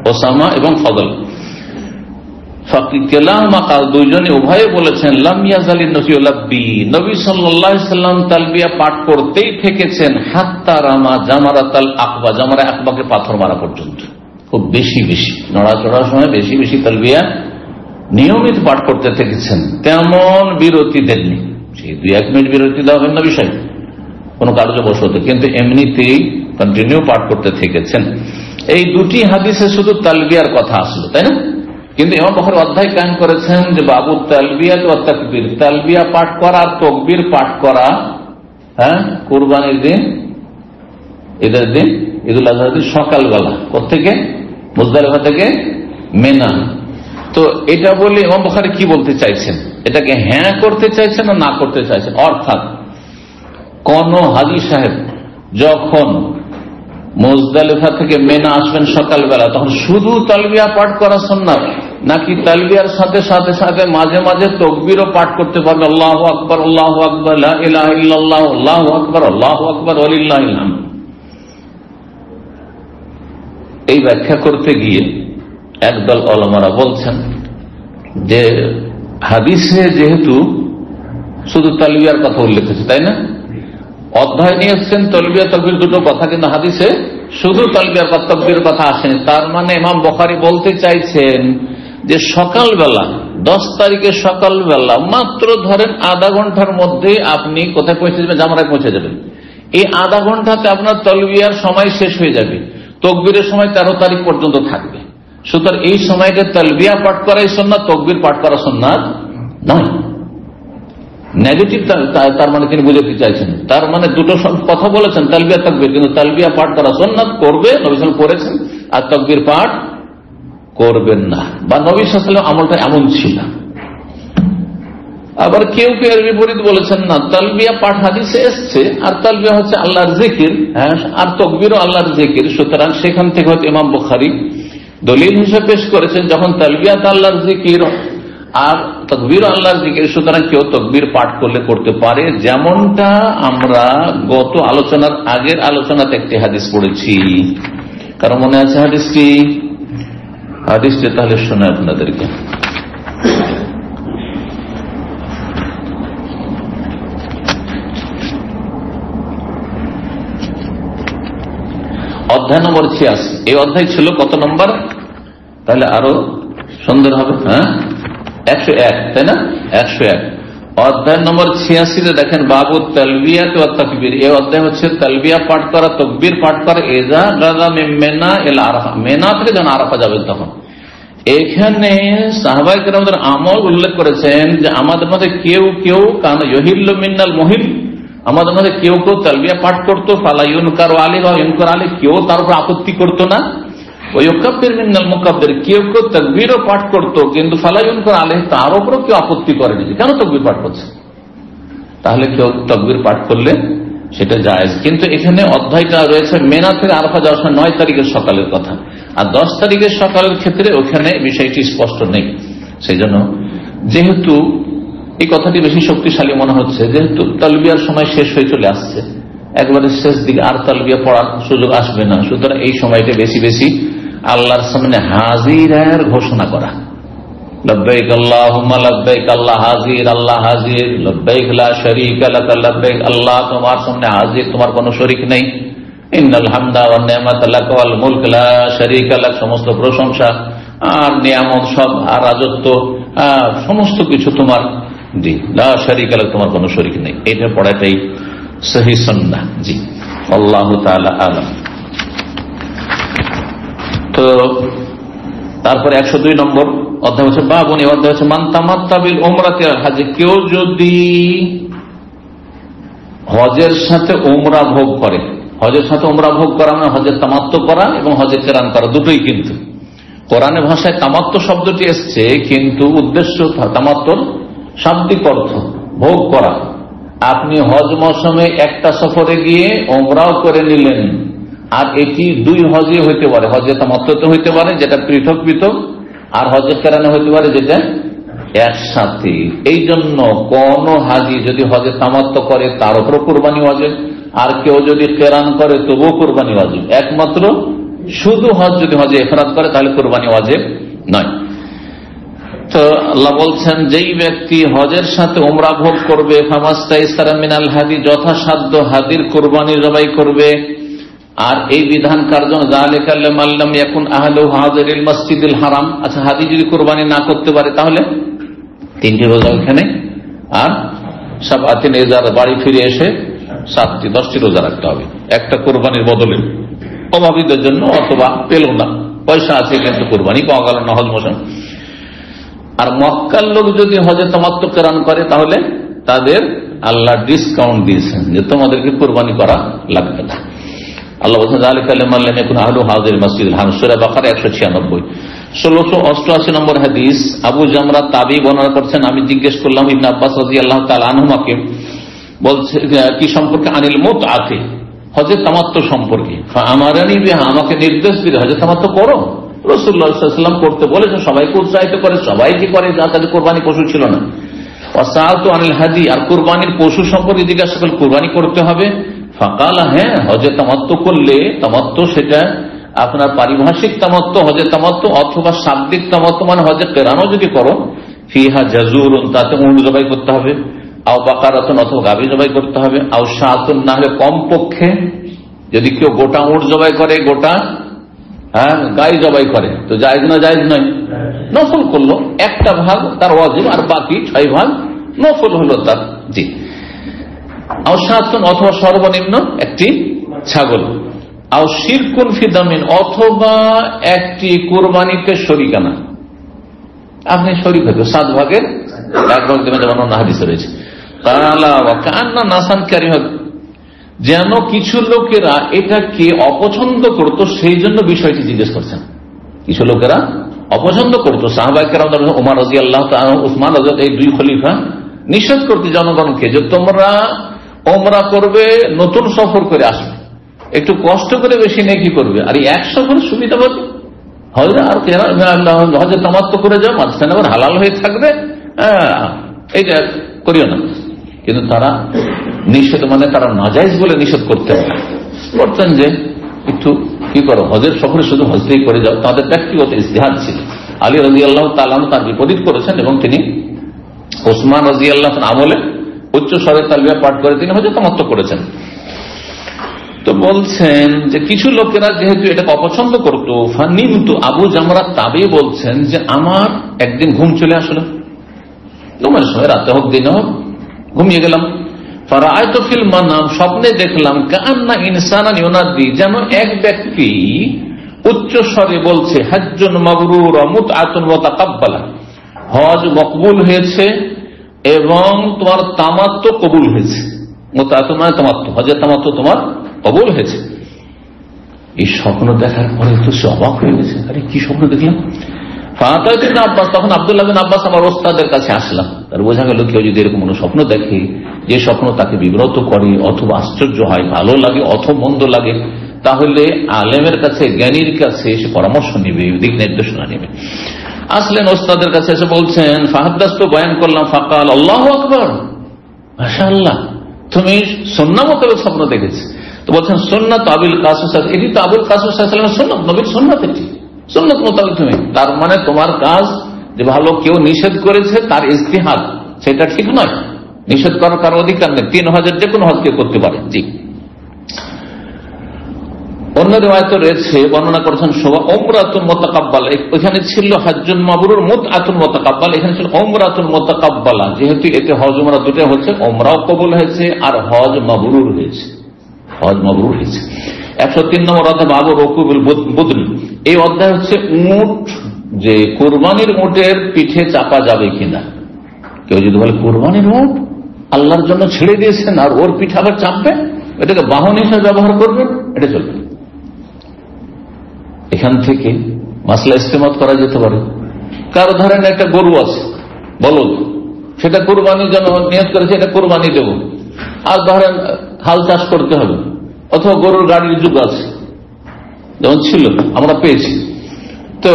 ওসামা এবং ফজল। দুইজনে উভয়ে বলেছেন লাম ইয়াজালিন নবী লাব্বি, নবী সাল্লাল্লাহু আলাইহি সাল্লাম তালবিয়া পাঠ করতেই থেকেছেন হাত্তা রামা জামারাতাল আকবা, জামারা আকবাকে পাথর মারা পর্যন্ত। খুব বেশি বেশি নড়াচড়ার সময় বেশি বেশি তালবিয়া নিয়মিত পাঠ করতে থেকেছেন, তেমন বিরতি দেননি। সেই 2-1 মিনিট বিরতি দেওয়া ভিন্ন বিষয় কোন কার্যবশত, কিন্তু এমনিতেই কন্টিনিউ পাঠ করতে থেকেছেন। এই দুটি হাদিসে শুধু তালবিয়ার কথা আসলো, তাই না? কিন্তু ইমাম বুখারী অধ্যায় কায়েম করেছেন যে বাবু তালবিয়া ওয়া তাকবীর, তালবিয়া পাঠ করা আর তাকবীর পাঠ করা, হ্যাঁ, কুরবানির দিন, ঈদের দিন, ঈদুল আযহার দিন সকালবেলা কোত্থেকে? মুজদালিফা থেকে মিনা। তো এটা বলে ইমাম বুখারী কি বলতে চাইছেন? এটাকে হ্যাঁ করতে চাইছেন না না করতে চাইছেন? অর্থাৎ কোন হাজী সাহেব যখন মুজদালিফা থেকে মিনা আসবেন সকালবেলা, তখন শুধু তালবিয়া পাঠ করা সুন্নাত, নাকি তালবিয়ার সাথে সাথে সাথে মাঝে মাঝে তাকবীরও পাঠ করতে পারবে? আল্লাহু আকবার, আল্লাহু আকবার, লা ইলাহা ইল্লাল্লাহ, আল্লাহু আকবার, আল্লাহু আকবার, ওয়ালিল্লাহিল হামদ। এই ব্যাখ্যা করতে গিয়ে একদল উলামারা বলছেন যে হাদিসে যেহেতু শুধু তালবিয়ার কথা উল্লেখ হয়েছে, তাই না? অধ্যায় নিয়ে এসছেন তালবিয়া তাকবীর দুটো কথা, কিন্তু হাদিসে শুধু তালবিয়ার তাকবীর কথা আসেনি। তার মানে ইমাম বুখারী বলতে চাইছেন যে সকালবেলা 10 তারিখে সকালবেলা মাত্র ধরেন আধা ঘন্টার মধ্যে আপনি কোথায় পৌঁছে যাবেন? জামারায় পৌঁছে যাবেন। এই আধা ঘন্টাতে আপনার তালবিয়ার সময় শেষ হয়ে যাবে, তাকবীরের সময় 13 তারিখ পর্যন্ত থাকবে। সুতরাং এই সময়টা তালবিয়া পাঠ করাই সুন্নাত, তাকবীর পাঠ করা সুন্নাত নয়। নেগেটিভ তার মানে তিনি বুঝাতে চাইছেন, তার মানে দুটো কথা বলেছেন, তালবিয়া তাকবীর, কিন্তু তালবিয়া পাঠ করা সুন্নাত করবে, নবী সাল্লাল্লাহু আলাইহি ওয়াসাল্লাম করেছেন, আর তাকবীর পাঠ করবেন না, বা নবী সাল্লাল্লাহু আলাইহি ওয়াসাল্লাম আমলটা এমন ছিল। আবার কেউ কেউ এর বিপরীত বলেছেন, না, তালবিয়া পাঠ হাদিসে এসছে, আর তালবিয়া হচ্ছে আল্লাহর জিকির, হ্যাঁ, আর তাকবীরও আল্লাহর জিকির। সুতরাং সেখান থেকে হয়তো ইমাম বুখারী দলিল হিসেবে পেশ করেছেন যখন তালবিয়া আল্লাহর জিকির আর তাকবীর আল্লাহর জিকির, সুতরাং কেউ তাকবীর পাঠ করলে করতে পারে। যেমনটা আমরা গত আলোচনার আগের আলোচনাতে একটি হাদিস পড়েছি, কারণ মনে আছে হাদিসটি? হাদিসটি তাহলে শোনা আপনাদেরকে। অধ্যায় নম্বর 86। এই অধ্যায় ছিল কত নম্বর? তাহলে আরো সুন্দর হবে, হ্যাঁ, 101, তাই না? 101 অধ্যায় নম্বর 86 দেখেন বাবু তালবিয়া ওয়া তাকবীর। এই অধ্যায় হচ্ছে তালবিয়া পাঠ করা, তাকবীর পাঠ করা। ইযা গাযা মিন মিনা ইলা আরাফা, মিনা থেকে যখন আরাফা যাবেন তখন। এখানে সাহাবায়ে কেরামদের আমল উল্লেখ করেছেন যে আমাদের মধ্যে কেউ কেউ কানা ইহিল্লু মিনাল মুহিল, আমাদের মধ্যে কেউ কেউ তালবিয়া পাঠ করতো, ফালা ইউনকারু আলাইহি ওয়া ইউনকার আলাইহি, কেউ তার উপর আপত্তি করতো না। ওয়ায়ুকাব্বির মিনাল মুকাব্বির, কেউ কেউ তাকবীরও পাঠ করতো, কিন্তু ফালা ইউনকার আলাইহি, তার উপরও কেউ আপত্তি করেনি, কেন তাকবীর পাঠ করছে। তাহলে কেউ তাকবীর পাঠ করলে সেটা জায়েজ। কিন্তু এখানে অধ্যায়টা রয়েছে মেনা থেকে আরাফা যাওয়ার সময় 9 তারিখের সকালের কথা, আর 10 তারিখের সকালের ক্ষেত্রে ওখানে বিষয়টি স্পষ্ট নেই। সেই জন্য যেহেতু এই কথাটি বেশি শক্তিশালী মনে হচ্ছে, যেহেতু তালবিয়ার সময় শেষ হয়ে চলে আসছে, একবারে শেষ দিকে আর তালবিয়া পড়ার সুযোগ আসবে না, সুতরাং এই সময়টা বেশি বেশি আল্লাহর সামনে হাজিরের ঘোষণা করা, লব্বাইক আল্লাহুম্মা লব্বাইক, আল্লাহ হাজির, আল্লাহ হাজির, লব্বাইক লা শারীকা লাক লব্বাইক, আল্লাহ তোমার সামনে হাজির, তোমার কোনো শরীক নেই, ইন্নাল হামদা ওয়ান নি'মাতা লাক ওয়াল মুলক লা শারীকা লাক, সমস্ত প্রশংসা আর নিয়ামত সব আর রাজত্ব সমস্ত কিছু তোমার, জি, লা শারীকা লাক, তোমার কোনো শরীক নেই। এটা পড়াটাই সহিহ সুন্নাহ। জি, আল্লাহু তাআলা আলাম। তো তারপরে 102 নম্বর অধ্যায় হচ্ছে বাবুন, এই অধ্যায় হচ্ছে মান তামাত্তা বিল উমরাতি আল হজ, কেউ যদি হজের সাথে উমরা ভোগ করে, হজের সাথে উমরা ভোগ করা মানে হজের তামাত্তু করা এবং হজের কেরান করা দুটোই। কিন্তু কোরআনের ভাষায় তামাত্তু শব্দটি এসছে, কিন্তু উদ্দেশ্য তামাত্তুর শাব্দিক অর্থ ভোগ করা। আপনি হজ মৌসুমে একটা সফরে গিয়ে উমরাও করে নিলেন, আর এটি 2 হজে হইতে পারে, হজে তামাত্তুতে হইতে পারে যেটা পৃথক পৃথক, আর হজে কেরানে হইতে পারে যেটা একসাথে। এই জন্য কোন হাজি যদি হজে তামাত্তু করে তার উপর কুরবানি ওয়াজিব, আর কেউ যদি কেরান করে তবুও কুরবানি ওয়াজিব। একমাত্র শুধু হজ যদি হজে ইফরাদ করে তাহলে কুরবানি ওয়াজিব নয়। তো আল্লাহ বলছেন যেই ব্যক্তি হজের সাথে উমরা ভোগ করবে, ফামাস্তাইসারা মিনাল হাদি, যথাসাধ্য হাদির কুরবানি জবাই করবে। আর এই বিধান কার জন্য? যালিকা লিমান লাম ইয়াকুন আহলুহু হাযিরিল মসজিদিল হারাম। আচ্ছা, হাদি যদি কুরবানি না করতে পারে তাহলে 3টি রোজা ওখানে, আর সাবআতিন ইজার, বাড়ি ফিরে এসে 7টি 10টি রোজা রাখতে হবে একটা কুরবানির বদলে। অভাবীদের জন্য, অথবা পেল না, পয়সা আছে কিন্তু কুরবানি পাওয়া গেল না হজ মৌসুম। আর মক্কার লোক যদি হজে তামাত্তু কেরান করে তাহলে তাদের আল্লাহ ডিসকাউন্ট দিয়েছেন যে তোমাদেরকে কুরবানি করা লাগবে না। আল্লাহ বলছেন যালিকা লিমান লাম ইয়াকুন আহলুহু হাযিরিল মসজিদিল হারাম, সূরা বাকারা 196। 1688 নম্বর হাদিস, আবু জামরা তাবি বর্ণনা করছেন, আমি জিজ্ঞেস করলাম ইবনে আব্বাস রাদিয়াল্লাহু তাআলা আনহুমাকে, বলছে কি সম্পর্কে? আনিল মুতআতি, হজে তামাত্তু সম্পর্কে। ফাআমারানি বিহা, আমাকে নির্দেশ দিলে হজে তামাত্তু করো। রাসূলুল্লাহ সাল্লাল্লাহু আলাইহি ওয়াসাল্লাম করতে বলেছেন, সবাইকে উৎসাহিত করে, সবাইকে করে, যাদের কুরবানি পশু ছিল না। ওয়াসাআলতু আনিল হাদি, আর কুরবানির পশু সম্পর্কে জিজ্ঞাসা করলে কুরবানি করতে হবে। ফাকালা, হ্যাঁ, হজে তামাত্তু করলে, তামাত্তু সেটা আপনার পারিভাষিক তামাত্তু হজে তামাত্তু, অথবা শাব্দিক তামাত্তু মানে হজে কেরানও যদি করো, ফিহা জাজুরুন, তাতে উট জবাই করতে হবে, আও বাকারাতুন, অথবা গাভী জবাই করতে হবে, আও শাতুন, না হলে কমপক্ষে যদি কেউ গোটা উট জবাই করে, গোটা গাই জবাই করে, তো জায়েজ না? জায়েজ নয়। নফল করলো, একটা ভাগ তার ওয়াজিব, আর বাকি 6 ভাগ নফল হলো তার। জি, আও শাতুন, অথবা সর্বনিম্ন একটি ছাগল, আও শিরকুন ফি দামিন, অথবা একটি কুরবানিতে শরিকানা, আপনি শরিক হতে 7 ভাগের 1 ভাগ দেবেন, যেমন অন্য হাদিসে রয়েছে। কালা ওয়া কান্না নাসান কারিহা, যেন কিছু লোকেরা এটাকে অপছন্দ করত, সেই জন্য বিষয়টি জিজ্ঞেস করছেন। কিছু লোকেরা অপছন্দ করতো, সাহাবায়ে কেরাম, ওমর রাদিয়াল্লাহু তাআলা, উসমান রাদিয়াল্লাহু, এই 2 খলিফা নিষেধ করতে জনগণকে যে তোমরা ওমরা করবে, নতুন সফর করে আসবে, একটু কষ্ট করে বেশি নেকি করবে, আর এই 1 সফর সুবিধা পাবে, হজ আর হজে তামাত্তু করে যাও, মাঝখানে আবার হালাল হয়ে থাকবে, এইটা করিও না। কিন্তু তারা নিষেধ, মানে তারা নাজায়েজ বলে নিষেধ করতেন যে একটু কি করো, হজের সফরে শুধু হজতেই করে যাও। তাদের ব্যক্তিগত ইজতিহাদ ছিল। আলী রাদিয়াল্লাহু তাআলা তার বিপরীত করেছেন, এবং তিনি ওসমান রাদিয়াল্লাহু আমলে উচ্চ স্বরে তালবিয়া পাঠ করে তিনি হজে তামাত্তু করেছেন। তো বলছেন যে কিছু লোকেরা যেহেতু এটাকে অপছন্দ করতো, ফানিমতু, আবু জামরা তাবি বলছেন যে আমার একদিন ঘুম চলে আসলো, ঘুমের সময়, রাতে হোক দিনে হোক, ঘুমিয়ে গেলাম। ফারাআইতু ফিল মানাম, স্বপ্নে দেখলাম, কান্না ইনসানান ইউনাদি, যেন এক ব্যক্তি উচ্চ স্বরে বলছে, হজ্জুন মাবরুর মুতআতুন মুতাকাব্বালা, হজ মকবুল হয়েছে এবং তোমার তামাত্তু কবুল হয়েছে। মুতআতুন মানে তামাত্তু, হজের তামাত্তু তোমার কবুল হয়েছে। এই স্বপ্ন দেখার পরে তো সে অবাক হয়ে গেছে, আরে কি স্বপ্ন দেখলাম। আব্বাস, তখন আব্দুল্লাহ বিন আব্বাস আমার ওস্তাদের কাছে আসলাম। তার বোঝা গেল কেউ যদি এরকম কোনো স্বপ্ন দেখে যে স্বপ্ন তাকে বিব্রত করে অথবা আশ্চর্য হয়, ভালো লাগে অথবা মন্দ লাগে, তাহলে আলেমের কাছে, জ্ঞানীর কাছে এসে পরামর্শ নেবে, দিক নির্দেশনা নেবে। আসলেন ওস্তাদের কাছে এসে বলছেন, ফাহাদ্দাস তো বয়ান করলাম, ফাকাল আল্লাহু আকবার, মাশাআল্লাহ, তুমি সুন্নাহ মোতাবেক স্বপ্ন দেখেছ। তো বলছেন সুন্নাত আবুল কাসিম, এটি তো আবুল কাসিম সাল্লাল্লাহু আলাইহি ওয়াসাল্লামের সুন্নাত, নবীর সুন্নাত, এটি সুন্নাত মোতাবেক তুমি, তার মানে তোমার কাজ যে ভালো কেউ নিষেধ করেছে তার ইজতিহাদ, সেটা ঠিক নয়, নিষেধ করার কারো অধিকার নেই, 3 হজের যে কোনো হজ কেউ করতে পারে। জি, অন্য রিওয়ায়াতে রয়েছে, বর্ণনা করেছেন উমরাতুন মুতাকাব্বালা, এখানে ছিল হজ্জুন মাবরুর, মুতআতুন মুতাকাব্বালা, এখানে ছিল উমরাতুন মুতাকাব্বালা, যেহেতু এতে হজ উমরা দুটো হচ্ছে, উমরাও কবুল হয়েছে আর হজ মাবরুর হয়েছে, হজ মাবরুর হয়েছে। 103 নম্বর অধ্যায় বাবু রকুবুল বুদন, এই অধ্যায় হচ্ছে উট, যে কুরবানির উটের পিঠে চাপা যাবে কিনা। কেউ যদি বলে কুরবানির উট আল্লাহর জন্য ছেড়ে দিয়েছেন আর ওর পিঠে আবার চাপবে, এটাকে বাহন হিসেবে ব্যবহার করবেন, এটা চলবে। এখান থেকে মাসলা ইস্তেমাত করা যেতে পারে। কারো ধরেন একটা গরু আছে, বলদ, সেটা কুরবানির জন্য নিয়ত করেছে, এটা কুরবানি দেব, আর ধরেন হাল চাষ করতে হবে, অথবা গরুর গাড়ির যুগ আছে, যেমন ছিল আমরা পেয়েছি, তো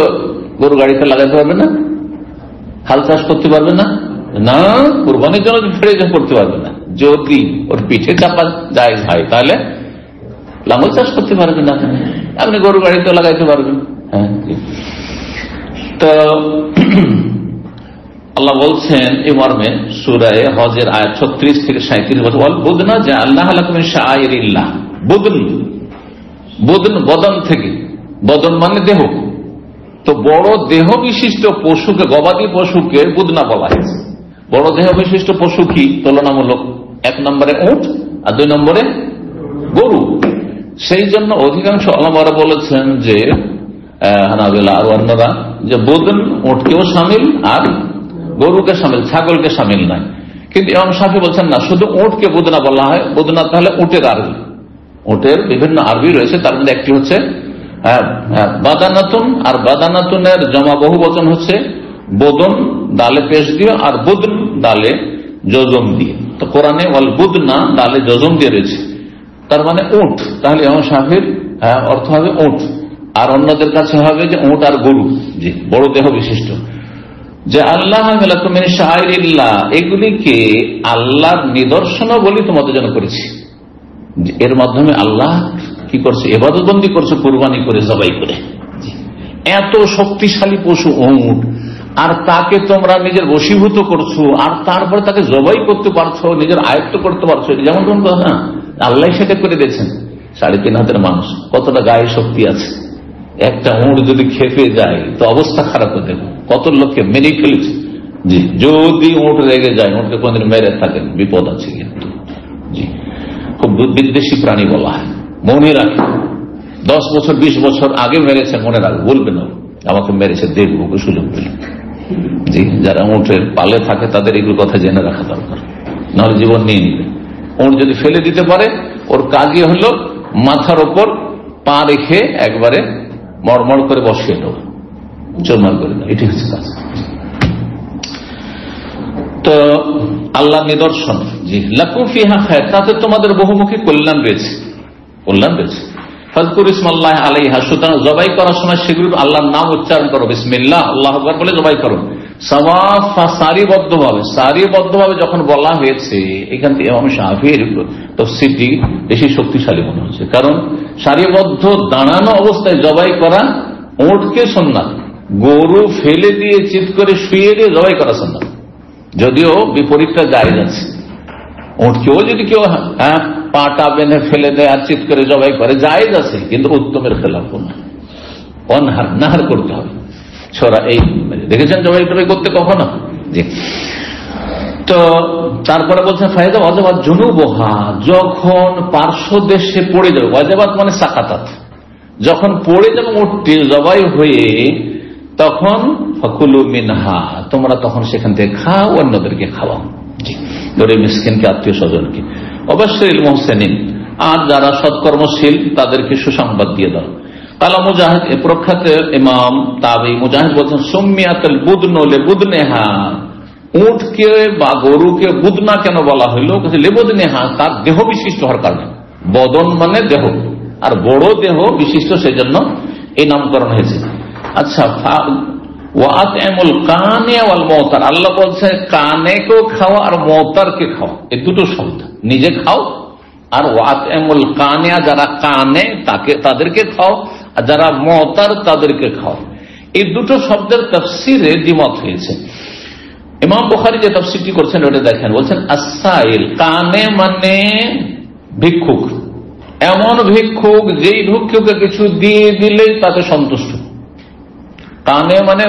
গরু গাড়িতে লাগাতে পারবে না, হাল চাষ করতে পারবে না, না কুরবানির জন্য ফেরে করতে পারবে না। যদি ওর পিঠে চাপা যায় ভাই, তাহলে লাঙ্গল চাষ করতে পারবেন না, আপনি গরু গাড়িতে লাগাইতে পারবেন। হ্যাঁ, তো আল্লাহ বলছেন এই মর্মে সূরা হজের আয়াত 36 থেকে 37 বছর, বুদনা যে আল্লাহ মিন শাআইরিল্লাহ, বুদন, বুদন বদন থেকে, বদন মানে দেহ, তো বড় দেহ বিশিষ্ট পশুকে, গবাদি পশুকে বুদনা বলা হয়েছে। বড় দেহ বিশিষ্ট পশু কি তুলনামূলক? 1 নম্বরে উট আর 2 নম্বরে গরু। সেই জন্য অধিকাংশ ওলামারা বলেছেন যে হানাবিলা আর অন্যরা, যে বুদন উটকেও শামিল আর গরুকে শামিল, ছাগলকে শামিল নয়। কিন্তু ইমাম শাফি বলছেন না, শুধু উটকে বুদনা বলা হয়। বুদনা তাহলে উটের আরবি, উটের বিভিন্ন আরবি রয়েছে, তার মধ্যে একটি হচ্ছে বাদানাতুন, আর বাদানাতুনের জমা বহু বচন হচ্ছে বোদন দালে পেশ দিয়ে আর বুদন দালে জজম দিয়ে। তো কোরআনে ওয়াল বুদনা দালে জজম দিয়ে রয়েছে, তার মানে উট। তাহলে ইমাম শাফির অর্থ হবে উট, আর অন্যদের কাছে হবে যে উট আর গরু, যে বড় দেহ বিশিষ্ট। যে আল্লাহ এগুলিকে আল্লাহর নিদর্শন বলি তোমাদের জন্য করেছি, এর মাধ্যমে আল্লাহ কি করছে, ইবাদতবন্দি করছে কুরবানি করে, জবাই করে। এত শক্তিশালী পশু উট, আর তাকে তোমরা নিজের বশীভূত করছো, আর তারপরে তাকে জবাই করতে পারছো, নিজের আয়ত্ত করতে পারছো, যেমন না আল্লাহ সেটা করে দিয়েছেন। 3.5 হাতের মানুষ, কতটা গায়ে শক্তি আছে। একটা উট যদি খেপে যায় তো অবস্থা খারাপ হতে, কত লোককে মেরে ফেলেছে। জি, যদি উট রেগে যায়, উটকে কোনদিন মেরে থাকেন, বিপদ আছে কিন্তু। জি, খুব বিদ্বেষী প্রাণী বলা হয়। মনে রাখে 10 বছর 20 বছর আগে মেরেছে, মনে রাখবে, বলবে না আমাকে মেরেছে, দেখবো সুযোগ পেলে। জি, যারা উটের পালে থাকে তাদের এগুলো কথা জেনে রাখা দরকার, নাহলে জীবন নিয়ে নিবে। উট যদি ফেলে দিতে পারে, ওর কাজই হলো মাথার ওপর পা রেখে একবারে মড়মড় করে বসিয়ে দেবো, চোরমার করে দেবো, এটি হচ্ছে কাজ। তো আল্লাহ নিদর্শন, জি, লাকুম ফিহা খায়র, তাতে তোমাদের বহুমুখী কল্যাণ রয়েছে, কল্যাণ রয়েছে। ফাযকুর ইসমাল্লাহ আলাইহা, সুতরাং জবাই করার সময় সেগুলোর আল্লাহর নাম উচ্চারণ করো, বিসমিল্লাহ, আল্লাহু আকবার বলে জবাই করো। সারিবদ্ধভাবে যখন বলা হয়েছে, এখান থেকে ইমাম শাফিঈর তাফসীরটি বেশি শক্তিশালী মনে হচ্ছে, কারণ সারিবদ্ধ দাঁড়ানো অবস্থায় জবাই করা উটকে সুন্নাত, গরু ফেলে দিয়ে চিৎ করে শুয়ে দিয়ে জবাই করা সুন্নাত। যদিও বিপরীতটা জায়েজ আছে, উটকেও যদি কেউ পাটা বেঁধে ফেলে দেয় আর চিৎ করে জবাই করে, জায়েজ আছে, কিন্তু উত্তমের খেলাফ না, অনহার নাহার করতে হবে। ছোড়া এই দেখেছেন জবাই টবাই করতে কখনো? জি। তো তারপরে বলছেন ফায়দা ওয়াজাবাত জুনুবহা, যখন পার্শ্ব দেশে পড়ে যাবে, ওয়াজাবাত মানে সাকাতাত, যখন পড়ে যাবে উটটি জবাই হয়ে, তখন ফাকুলু মিনহা, তোমরা তখন সেখান থেকে খাও, অন্যদেরকে খাওয়াও। জি, গরিব মিসকিনকে, আত্মীয় স্বজনকে। অবশ্যই মুহসিনিন, আর যারা সৎকর্মশীল তাদেরকে সুসংবাদ দিয়ে দাও। কালা মুজাহিদ, প্রখ্যাত ইমাম তাবেঈ মুজাহিদ বলছেন সুম্মিয়াতুল বুদনু লিবুদনিহা, উটকে বা গরুকে বুদনা কেন বলা হইল? লেবদনেহা, তার দেহ বিশিষ্ট হওয়ার কারণে। বদন মানে দেহ, আর বড় দেহ বিশিষ্ট, সেজন্য এই নামকরণ হয়েছে। আচ্ছা, আল্লাহ বলছে কানেকেও খাওয়া আর মওতারকে খাওয়া, এই দুটো শব্দ। নিজে খাও, আর ওয়াতএমুল কানে, যারা কানে তাদেরকে খাও, আর যারা মওতার তাদেরকে খাও। এই দুটো শব্দের তাফসিরে দ্বিমত হয়েছে। ইমাম বুখারী যে তাফসিরটি করছেন ওটা দেখেন, বলছেন আসাইল, কানে মানে ভিক্ষুক, এমন ভিক্ষুক যেই ভিক্ষুকে কিছু দিয়ে দিলেই তাতে সন্তুষ্ট। কানে মানে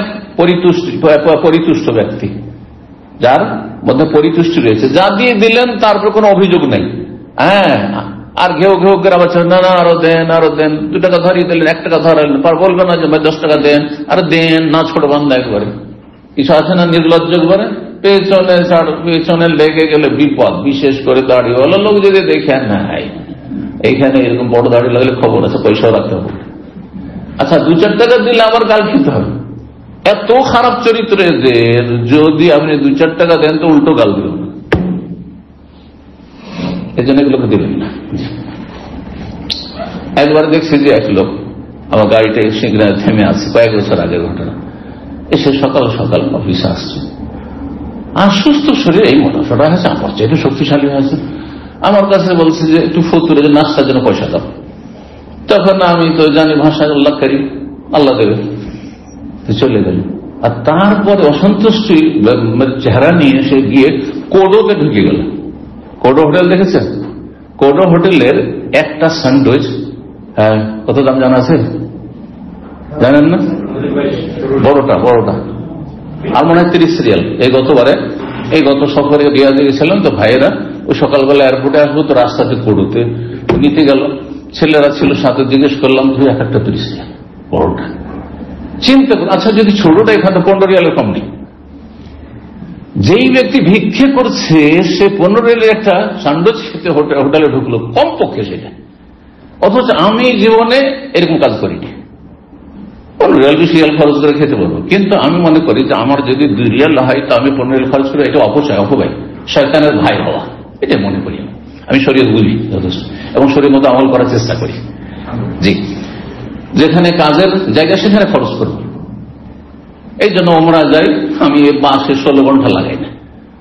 পরিতুষ্ট ব্যক্তি, যার মধ্যে পরিতুষ্টি রয়েছে, যা দিয়ে দিলেন তারপর কোনো অভিযোগ নেই। হ্যাঁ, আর ঘেউ ঘেউ করে আবার না আরো দেন, আরো দেন, 2 টাকা ধরিয়ে দিলেন, 1 টাকা ধরালেন, বলবেন না যে 10 টাকা দেন, আর দেন না, ছোট বান্ধা একবারে। কিছু আছে না নির্লজ্জ করে, পেছনে লেগে গেলে বিপদ, বিশেষ করে দাড়িওয়ালা লোক যদি দেখে নাই এইখানে এরকম বড় দাড়ি লাগলে খবর আছে, পয়সাও রাখতে হবে। আচ্ছা, 2-4 টাকা দিলে আবার গাল খেতে হবে। এত খারাপ চরিত্রের, যদি আপনি 2-4 টাকা দেন তো উল্টো গাল দিবেন, এই জন্য এগুলোকে দিবেন না। একবার দেখছি যে এক লোক, আমার গাড়িটা সিগন্যাল থেমে আছে, কয়েক বছর আগের ঘটনা, এসে সকাল সকাল অফিসে আসছে, আর সুস্থ শরীর, এই মোটাসোটা হয়েছে, আমার চেয়ে একটু শক্তিশালী হয়েছে। আমার কাছে বলছে যে একটু ফতুরে নাস্তার জন্য পয়সা দাও। তখন আমি তো জানি ভাষা, আল্লাহ করিম, আল্লাহ দেবে, চলে গেল। আর তারপরে অসন্তুষ্টি চেহারা নিয়ে সে গিয়ে কোডোতে ঢুকে গেল। কোডো হোটেল দেখেছেন? কোডো হোটেলের একটা স্যান্ডউইচ, হ্যাঁ, কত দাম জানা আছে? জানেন না? বড়টা আর মনে হয় 30 রিয়াল। এই গত সফরে বিয়া দিয়েছিলাম তো ভাইয়েরা, ওই সকালবেলা এয়ারপোর্টে আসবো তো রাস্তাতে কোডোতে নিতে গেল, ছেলেরা ছিল সাথে, জিজ্ঞেস করলাম তুই একটা 30 রিয়াল বড়টা। চিন্তা কর, আচ্ছা যদি ছোটটা এখানে 15 রিয়ালের কম নেই। যেই ব্যক্তি ভিক্ষে করছে সে 15 রিয়ালের একটা স্যান্ডউইচ খেতে হোটেলে ঢুকলো, কমপক্ষে সেটা। অথচ আমি জীবনে এরকম কাজ করিনি, 15 রিয়াল 20 রিয়াল খরচ করে খেতে পারবো। কিন্তু আমি মনে করি যে আমার যদি 2 রিয়াল হয় তো আমি 15 রিয়াল খরচ করে, এটা অপব্যয়, শয়তানের ভাই হওয়া, এটা মনে করি। আমি শরীয়ত বুঝি যথেষ্ট, এবং শরীয়ত মতো আমল করার চেষ্টা করি। জি, যেখানে কাজের জায়গা সেখানে খরচ করব। এই জন্য ওমরা যাই, আমি বাসে 16 ঘন্টা লাগাই না।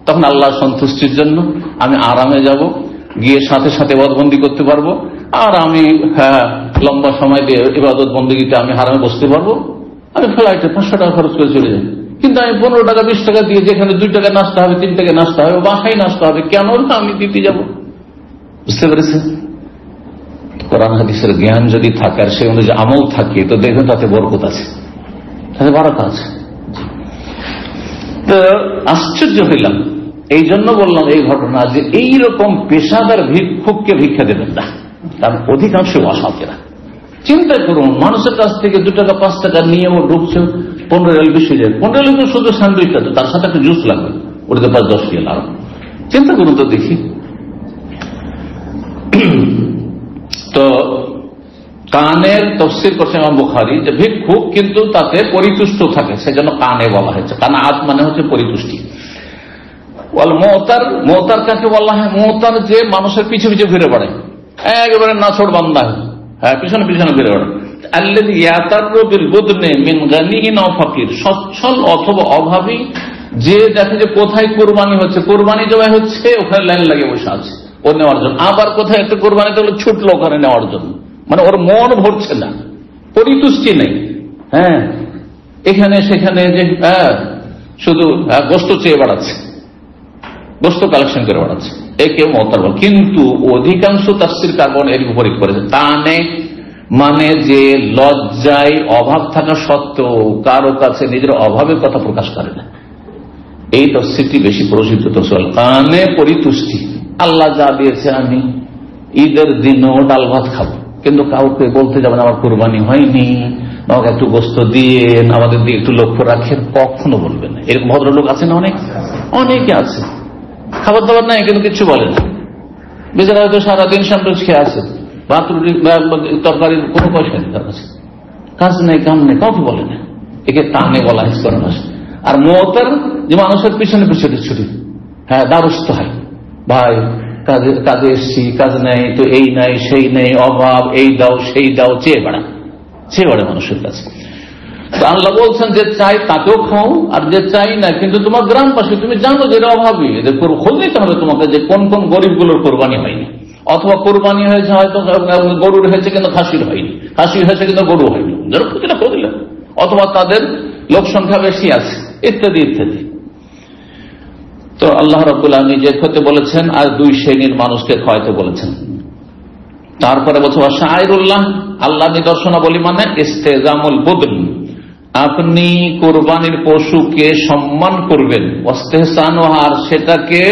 তখন আল্লাহ সন্তুষ্টির জন্য আমি আরামে যাব, গিয়ে সাথে সাথে ইবাদতবন্দি করতে পারবো। আর আমি লম্বা সময় দিয়ে ইবাদত বন্দেগীতে আমি হারামে বসতে পারবো। আমি ফ্লাইটে 500 টাকা খরচ করে চলে যাই, কিন্তু আমি 15 টাকা 20 টাকা দিয়ে, যেখানে 2 টাকা নাস্তা হবে, 3 টাকা নাস্তা হবে, বাসায় নাস্তা হবে, কেন আমি দিতে যাব? বুঝতে পেরেছেন? কোরআন হাদিসের জ্ঞান যদি থাকে আর সেই অনুযায়ী আমল থাকে, তো দেখবেন তাতে বরকত আছে, তাতে বারাকা আছে। তো আশ্চর্য হইলাম, এই জন্য বললাম এই ঘটনা, যে এইরকম পেশাদার ভিক্ষুককে ভিক্ষা দেবেন না, কারণ অধিকাংশ অসাধেরা। চিন্তা করুন, মানুষের কাছ থেকে 2 টাকা 5 টাকা নিয়ে ও ঢুকছে, 15 রিয়াল 20 রিয়াল, 15 রিয়াল শুধু স্যান্ডউইচটা, তার সাথে একটা জুস লাগবে, ওটাতে 5-10 রিয়াল আরো। চিন্তা করুন তো দেখি। তো কানের তফসির করছে ইমাম বুখারী যে ভিক্ষুক কিন্তু তাতে পরিতুষ্ট থাকে, সেজন্য কানে বলা হয়েছে। কানাআত মানে হচ্ছে পরিতুষ্টি। ওয়াল মুতার, মুতার কাকে বলা হয়? মুতার যে মানুষের পিছে পিছে ঘুরে বেড়ায়, একেবারে নাছোড় বান্দা, হ্যাঁ, পিছনে পিছনে ঘুরে বেড়ায়। আল্লাযী ইয়াতারু বিল বুদনি মিন গানিহিন আও ফাকির, সচ্ছল অথবা অভাবী, যে দেখে যে কোথায় কুরবানি হচ্ছে, কুরবানি জবাই হচ্ছে, ওখানে লাইন লাগে বসে আছে ও নেওয়ার জন্য। আবার কোথায় একটা কোরবানি হলে ছুটলো ওখানে নেওয়ার জন্য, মানে ওর মন ভরছে না, পরিতুষ্টি নেই। হ্যাঁ, এখানে সেখানে যে শুধু গোস্ত চেয়ে বেড়াচ্ছে, গোস্ত কালেকশন করে বেড়াচ্ছে, একে মুতার বলে। কিন্তু অধিকাংশ তাফসীর কারণ এর বিপরীত করেছে। কানে মানে যে লজ্জায় অভাব থাকা সত্ত্বেও কারো কাছে নিজের অভাবের কথা প্রকাশ করে না, এই তাফসীরটি বেশি প্রসিদ্ধ তাফসীর। কানে পরিতুষ্টি, আল্লাহ যা দিয়েছে আমি ঈদের দিনও ডাল ভাত খাবো, কিন্তু কাউকে বলতে যাবেন আমার কুরবানি হয়নি, আমাকে একটু গোস্ত দিয়ে, আমাদের দিয়ে একটু লক্ষ্য রাখেন, কখনো বলবেন না। এরকম ভদ্রলোক আছেন অনেকে আছে, খাবার দাবার নাই কিন্তু কিছু বলে না, বেচারা হয়তো সারাদিন স্যান্ডউইচ খেয়ে আছে, ভাত রুটি তরকারির কোনো পয়সা নেই তার কাছে, কাজ নেই কাম নেই, কাউকে বলে না। একে কানে বলা হয়েছে। আর মুতার যে মানুষের পিছনে পিছনে ছুটি, হ্যাঁ, দ্বারস্থ হয়, ভাই কাজে এসছি, কাজ নেই তো, এই নাই সেই নেই, অভাব, এই দাও সেই দাও, চেয়ে বেড়া মানুষের কাছে। তো আল্লাহ বলছেন যে চাই তাকেও খাও, আর যে চাই না, কিন্তু তোমার গ্রামবাসী তুমি জানো যে এরা অভাবী, এদের খোঁজ নিতে হবে তোমাকে যে কোন কোন গরিবগুলোর কোরবানি হয়নি, অথবা কোরবানি হয়েছে হয়তো গরুর হয়েছে কিন্তু খাসির হয়নি, খাসি হয়েছে কিন্তু গরু হয়নি, অথবা তাদের লোক সংখ্যা বেশি আছে, ইত্যাদি ইত্যাদি। তো আল্লাহ রাব্বুল আলামিন যে খেতে বলেছেন আর দুই শ্রেণীর মানুষকে খাওয়াইতে বলেছেন। তারপরে বলছে শাআইরুল্লাহ, আল্লাহ নিদর্শনাবলী মানে ইস্তেজামুল বুদন, আপনি কোরবানির পশুকে সম্মান করবেন, ওয়াস্তেহসানুহা, সেটাকে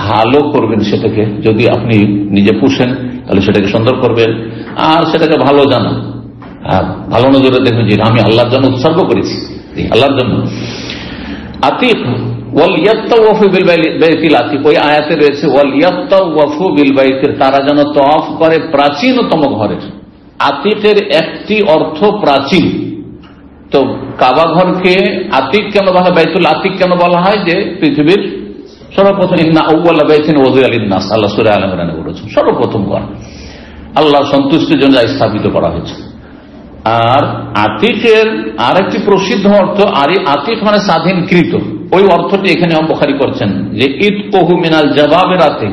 ভালো করবেন, সেটাকে যদি আপনি নিজে পুষেন তাহলে সেটাকে সুন্দর করবেন, আর সেটাকে ভালো জানান, ভালো নজরে দেখবেন যে আমি আল্লাহর জন্য উৎসর্গ করেছি, আল্লাহর জন্য। আতিক ওয়ালিয়াত্তাওয়াফু বিল বাইতিল আতিক, ওই আয়াতে রয়েছে ওয়ালিয়াত্তাওয়াফু বিল বাইতির, তারা যেন তওয়াফ করে প্রাচীনতম ঘরের। আতিকের একটি অর্থ প্রাচীন। তো কাবা ঘরকে আতিক কেন বলা হয়, বাইতুল আতিক কেন বলা হয়? যে পৃথিবীর সর্বপ্রথম ইন্না আউওয়ালা বাইতিন ওযিআ লিন-নাস, আল্লাহ সূরা আল ইমরানে বলেছেন সর্বপ্রথম ঘর আল্লাহর সন্তুষ্টির জন্য স্থাপিত করা হয়েছে। আর আতিকের আরেকটি প্রসিদ্ধ অর্থ, আর আতিক মানে স্বাধীনকৃত, ওই অর্থটি এখানে ইমাম বুখারী করছেন যে ইতকুহু মিনাল জাবাবিরাতি,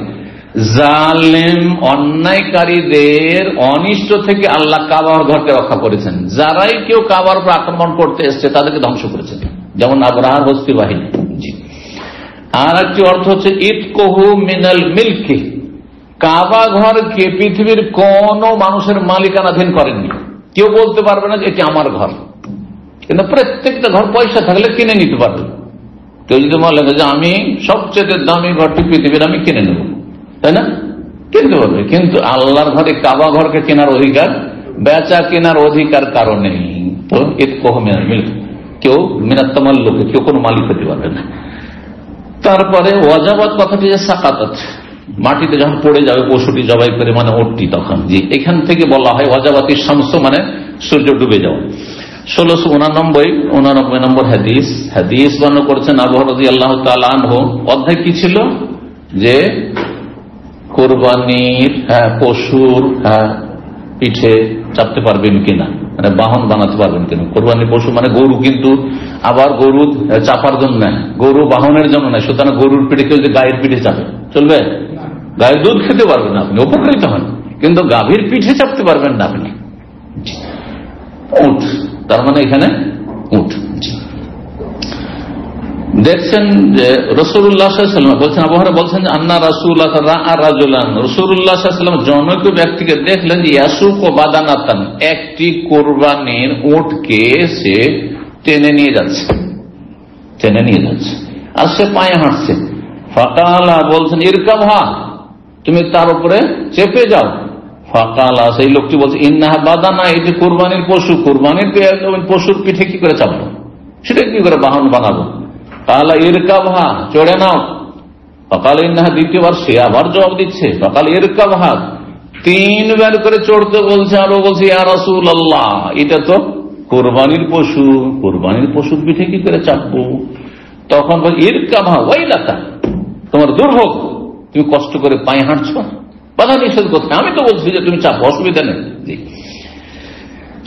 জালেম অন্যায়কারীদের অনিষ্ট থেকে আল্লাহ কাবার ঘরকে রক্ষা করেছেন। যারাই কেউ কাবার উপর আক্রমণ করতে এসছে তাদেরকে ধ্বংস করেছেন, যেমন আবরাহার হস্তি বাহিনী। আর একটি অর্থ হচ্ছে ইতকুহু মিনাল মিলকি, কাবা ঘরকে পৃথিবীর কোন মানুষের মালিকানাধীন করেননি, কেউ বলতে পারবে না যে এটি আমার ঘর, কিন্তু প্রত্যেকটা ঘর পয়সা থাকলে কিনে নিতে পারবে। কেউ যদি বলে যে আমি সবচেয়ে দামি ঘরটি পৃথিবীর আমি কিনে নেব, তাই না, কিনতে পারবে, কিন্তু আল্লাহর ঘরে কাবা ঘরকে কেনার অধিকার, বেচা কেনার অধিকার কারো নেই। তো ইতকুহু মিনাল মিলকি, কেউ মিনাত্তামাল্লুকে, কেউ কোনো মালিক হতে পারবে না। তারপরে ওয়াজাবাত কথাটি যে সাকাতাত, মাটিতে যখন পড়ে যাবে পশুটি জবাই করে, মানে ওটটি, তখন জি এখান থেকে বলা হয় ওয়াজাবাতি শামস, মানে সূর্য ডুবে যাওয়া। 1689 নম্বর হাদিস বর্ণনা করেছেন আবু হুরায়রা রাদিয়াল্লাহু তাআলা আনহু। অধ্যায় কি ছিল? যে কোরবানির পশুর পিঠে চাপতে পারবেন কিনা, মানে বাহন বানাতে পারবেন কিনা। কোরবানির পশু মানে গরু, কিন্তু আবার গরু চাপার জন্য না, গরু বাহনের জন্য নয়। সুতরাং গরুর পিঠে কেউ যে গায়ের পিঠে চাপে চলবে? গায়ের দুধ খেতে পারবেন আপনি, উপকৃত হন, কিন্তু গাভীর পিঠে চাপতে পারবেন না আপনি। উট, তার মানে এখানে উট। দেখছেন যে রাসূলুল্লাহ সাল্লাল্লাহু আলাইহি ওয়াসাল্লাম বলছেন, আবু হুরায়রা বলছেন আন্না রাসূলুল্লাহ রাআ রাজুলান, রাসূলুল্লাহ সাল্লাল্লাহু আলাইহি ওয়াসাল্লাম জনৈক ব্যক্তিকে দেখলেন যে ইয়াসুকু বাদানাতান, একটি কুরবানির উটকে সে টেনে নিয়ে যাচ্ছে, আর সে পায়ে হাঁটছে। ফাকালা, বলছেন ইরকাবহা, তুমি তার উপরে চেপে যাও। ফাকালা, সেই লোকটি বলছে ইন্নাহা বাদানা, এটি কুরবানির পশু, কুরবানির পশুর পিঠে কি করে চাপবো, সেটা কি করে বাহন বানাবো? কালা ইরকাবহা, চড়ে নাও। ফাকাল ইন্নাহা, দ্বিতীয়বার সে আবার জবাব দিচ্ছে, ফাকাল ইরকাবহা, 3 বার করে চড়তে বলছে। আর ও বলছে ইয়া রাসূলুল্লাহ, এটা তো কোরবানির পশু, কোরবানির পশুর পিঠে কি করে চাপবো? তখন বল ইরকাবহা ওয়াইলাকা, তোমার দুর্ভোগ, তুমি কষ্ট করে পায়ে হাঁটছো, বাধা নিষেধ করতে, আমি তো বলছি যে তুমি চাপো, অসুবিধা নেই।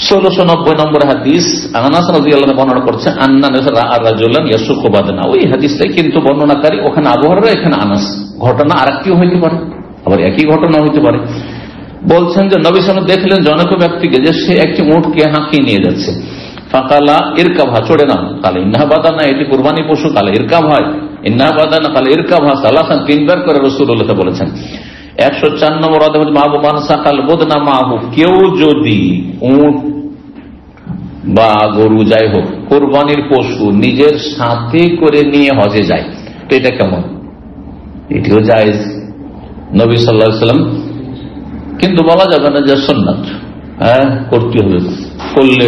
1690 নম্বর হাদিস, আনাস রাদিয়াল্লাহু আনহু বর্ণনা করছে আন্না রাআ রাজুলান ইয়াসুকু বাদানা। ওই হাদিসটাই, কিন্তু বর্ণনাকারী ওখানে আবু হুরায়রা, এখানে আনাস। ঘটনা আরেকটিও হইতে পারে, আবার একই ঘটনা হইতে পারে। বলছেন যে নবী সাল্লাল্লাহু আলাইহি ওয়াসাল্লাম দেখলেন জনক ব্যক্তিকে যে সে একটি উটকে হাঁকিয়ে নিয়ে যাচ্ছে। ফাকালা ইরকাবহা, চড়ে নাও। কালে ইন্নাহা বাদানা, এটি কুরবানি পশু। কালে ইরকাবহা ইন্নাহা বাদানা, কালে ইরকাবহা সালাসান, 3 বার করে রাসূলুল্লাহ বলেছেন। 104 নম্বর অধ্যায় মাহবু মানসাকাল বুদনা মাহু, কেউ যদি উট বা গরু যাই হোক কোরবানির পশু নিজের সাথে করে নিয়ে হজে যায়, তো এটা কেমন? এটিও জায়েজ, নবী সাল্লাল্লাহু আলাইহি ওয়াসাল্লাম, কিন্তু বলা যাবে না যে সুন্নাত, করতে হবে, করলে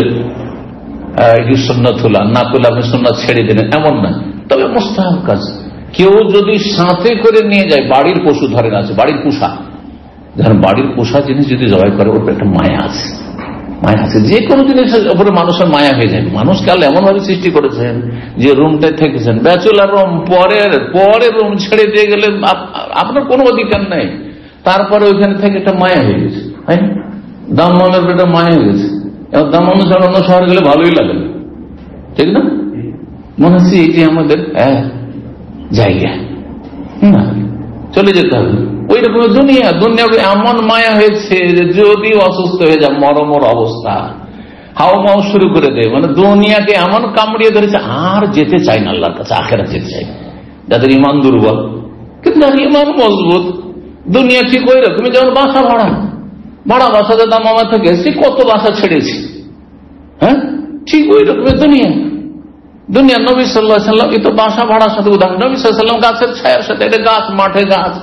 এটি সুন্নাত হলো, না করলে আপনি সুন্নাত ছেড়ে দিলেন, এমন না। তবে মুস্তাহাব কাজ। কেউ যদি সাথে করে নিয়ে যায়, বাড়ির পশু ধরেন আছে, বাড়ির পোষা, ধরেন বাড়ির পোষা জিনিস যদি জবাই করে, ওর একটা মায়া আছে, মায়া আছে, যে কোনো জিনিসের উপরে মানুষের মায়া হয়ে যায়। মানুষকে আল্লাহ এমন ভাবে সৃষ্টি করেছেন যে রুমটায় থেকেছেন ব্যাচেলার রুম, পরে রুম ছেড়ে দিয়ে গেলে আপনার কোনো অধিকার নেই, তারপরে ওইখানে থেকে একটা মায়া হয়ে গেছে। দাম্মামের একটা মায়া হয়ে গেছে। এবার দাম্মাম ছাড়া অন্য শহরে গেলে ভালোই লাগে না, ঠিক না? মনে হচ্ছে এটি আমাদের জায়গা, না চলে যেতে হবে। ওই রকম দুনিয়া এমন মায়া হয়েছে যে যদি অসুস্থ হয়ে যায় মরমর অবস্থা, হাও মাও শুরু করে দেয়, মানে দুনিয়াকে এমন কামড়িয়ে ধরেছে আর যেতে চাই না আল্লাহর কাছে, আখেরাত যেতে চাই। যাদের ইমান দুর্বল, কিন্তু ইমান মজবুত, দুনিয়া ঠিক ওই রকমই। যেমন বাসা ভাড়া বাসাতে দাম আমার থেকে সে কত বাসা ছেড়েছি, হ্যাঁ ঠিক ওই রকমের দুনিয়া। নবী সাল্লাল্লাহু আলাইহি ওয়াসাল্লাম তো বাসা ভাড়ার সাথে উদাহরণ। নবী সাল্লাল্লাহু আলাইহি ওয়াসাল্লাম গাছের ছায়ার সাথে, এটা গাছ, মাঠে গাছ,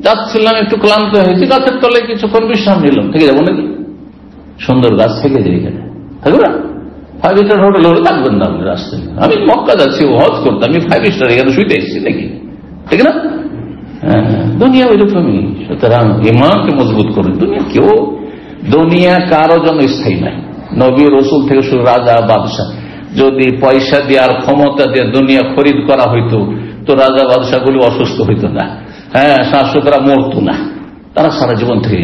যাচ্ছিলাম একটু ক্লান্ত হয়েছি, গাছের তলায় কিছুক্ষণ বিশ্রাম নিলাম, থেকে যাবো নাকি? সুন্দর গাছ থেকে যায়, এখানে থাকবে না? 5 স্টার হোটেল হলে থাকবেন না আপনি রাস্তায়। আমি মক্কা যাচ্ছি, হজ করতে, আমি 5 স্টার এখানে শুইতে এসেছি নাকি, ঠিক না? দুনিয়া ওই রকমই। সুতরাং ইমানকে মজবুত করুন। দুনিয়া কারো জন্য স্থায়ী নাই। নবী রসুল থেকে শুরু রাজা বাদশাহ, যদি পয়সা দেওয়ার ক্ষমতা দিয়ে দুনিয়া খরিদ করা হইতো তো রাজা বাদশাহ গুলি অসুস্থ হইতো না, শাসকরা মরতো না, তারা সারা জীবন থেকে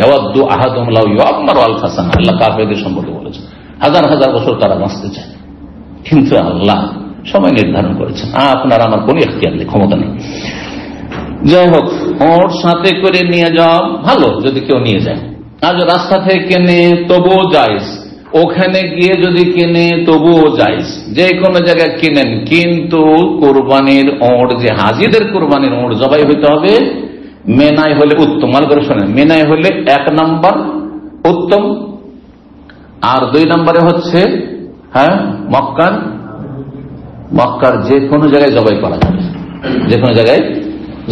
আল্লাহ কাফেরদের সম্পর্কে বলেছেন, হাজার হাজার বছর তারা বাঁচতে চায়। কিন্তু আল্লাহ সময় নির্ধারণ করেছেন, আপনার আমার কোন এখতিয়ার নেই, ক্ষমতা নেই। যাই হোক, ওর সাথে করে নিয়ে যাওয়া ভালো যদি কেউ নিয়ে যায়। আজ রাস্তা থেকে কেনে তবুও জায়েজ, ওখানে গিয়ে যদি কিনে তবুও জায়েজ, যে কোনো জায়গায় কিনেন। কিন্তু কোরবানির ওঁট, যে হাজিদের কোরবানির ওঁট জবাই হইতে হবে মেনায় হলে উত্তম। মাল করে শোনেন, মেনায় হলে 1 নম্বর উত্তম, আর 2 নম্বরে হচ্ছে মক্কার যে কোনো জায়গায় জবাই করা যাবে, যে কোনো জায়গায়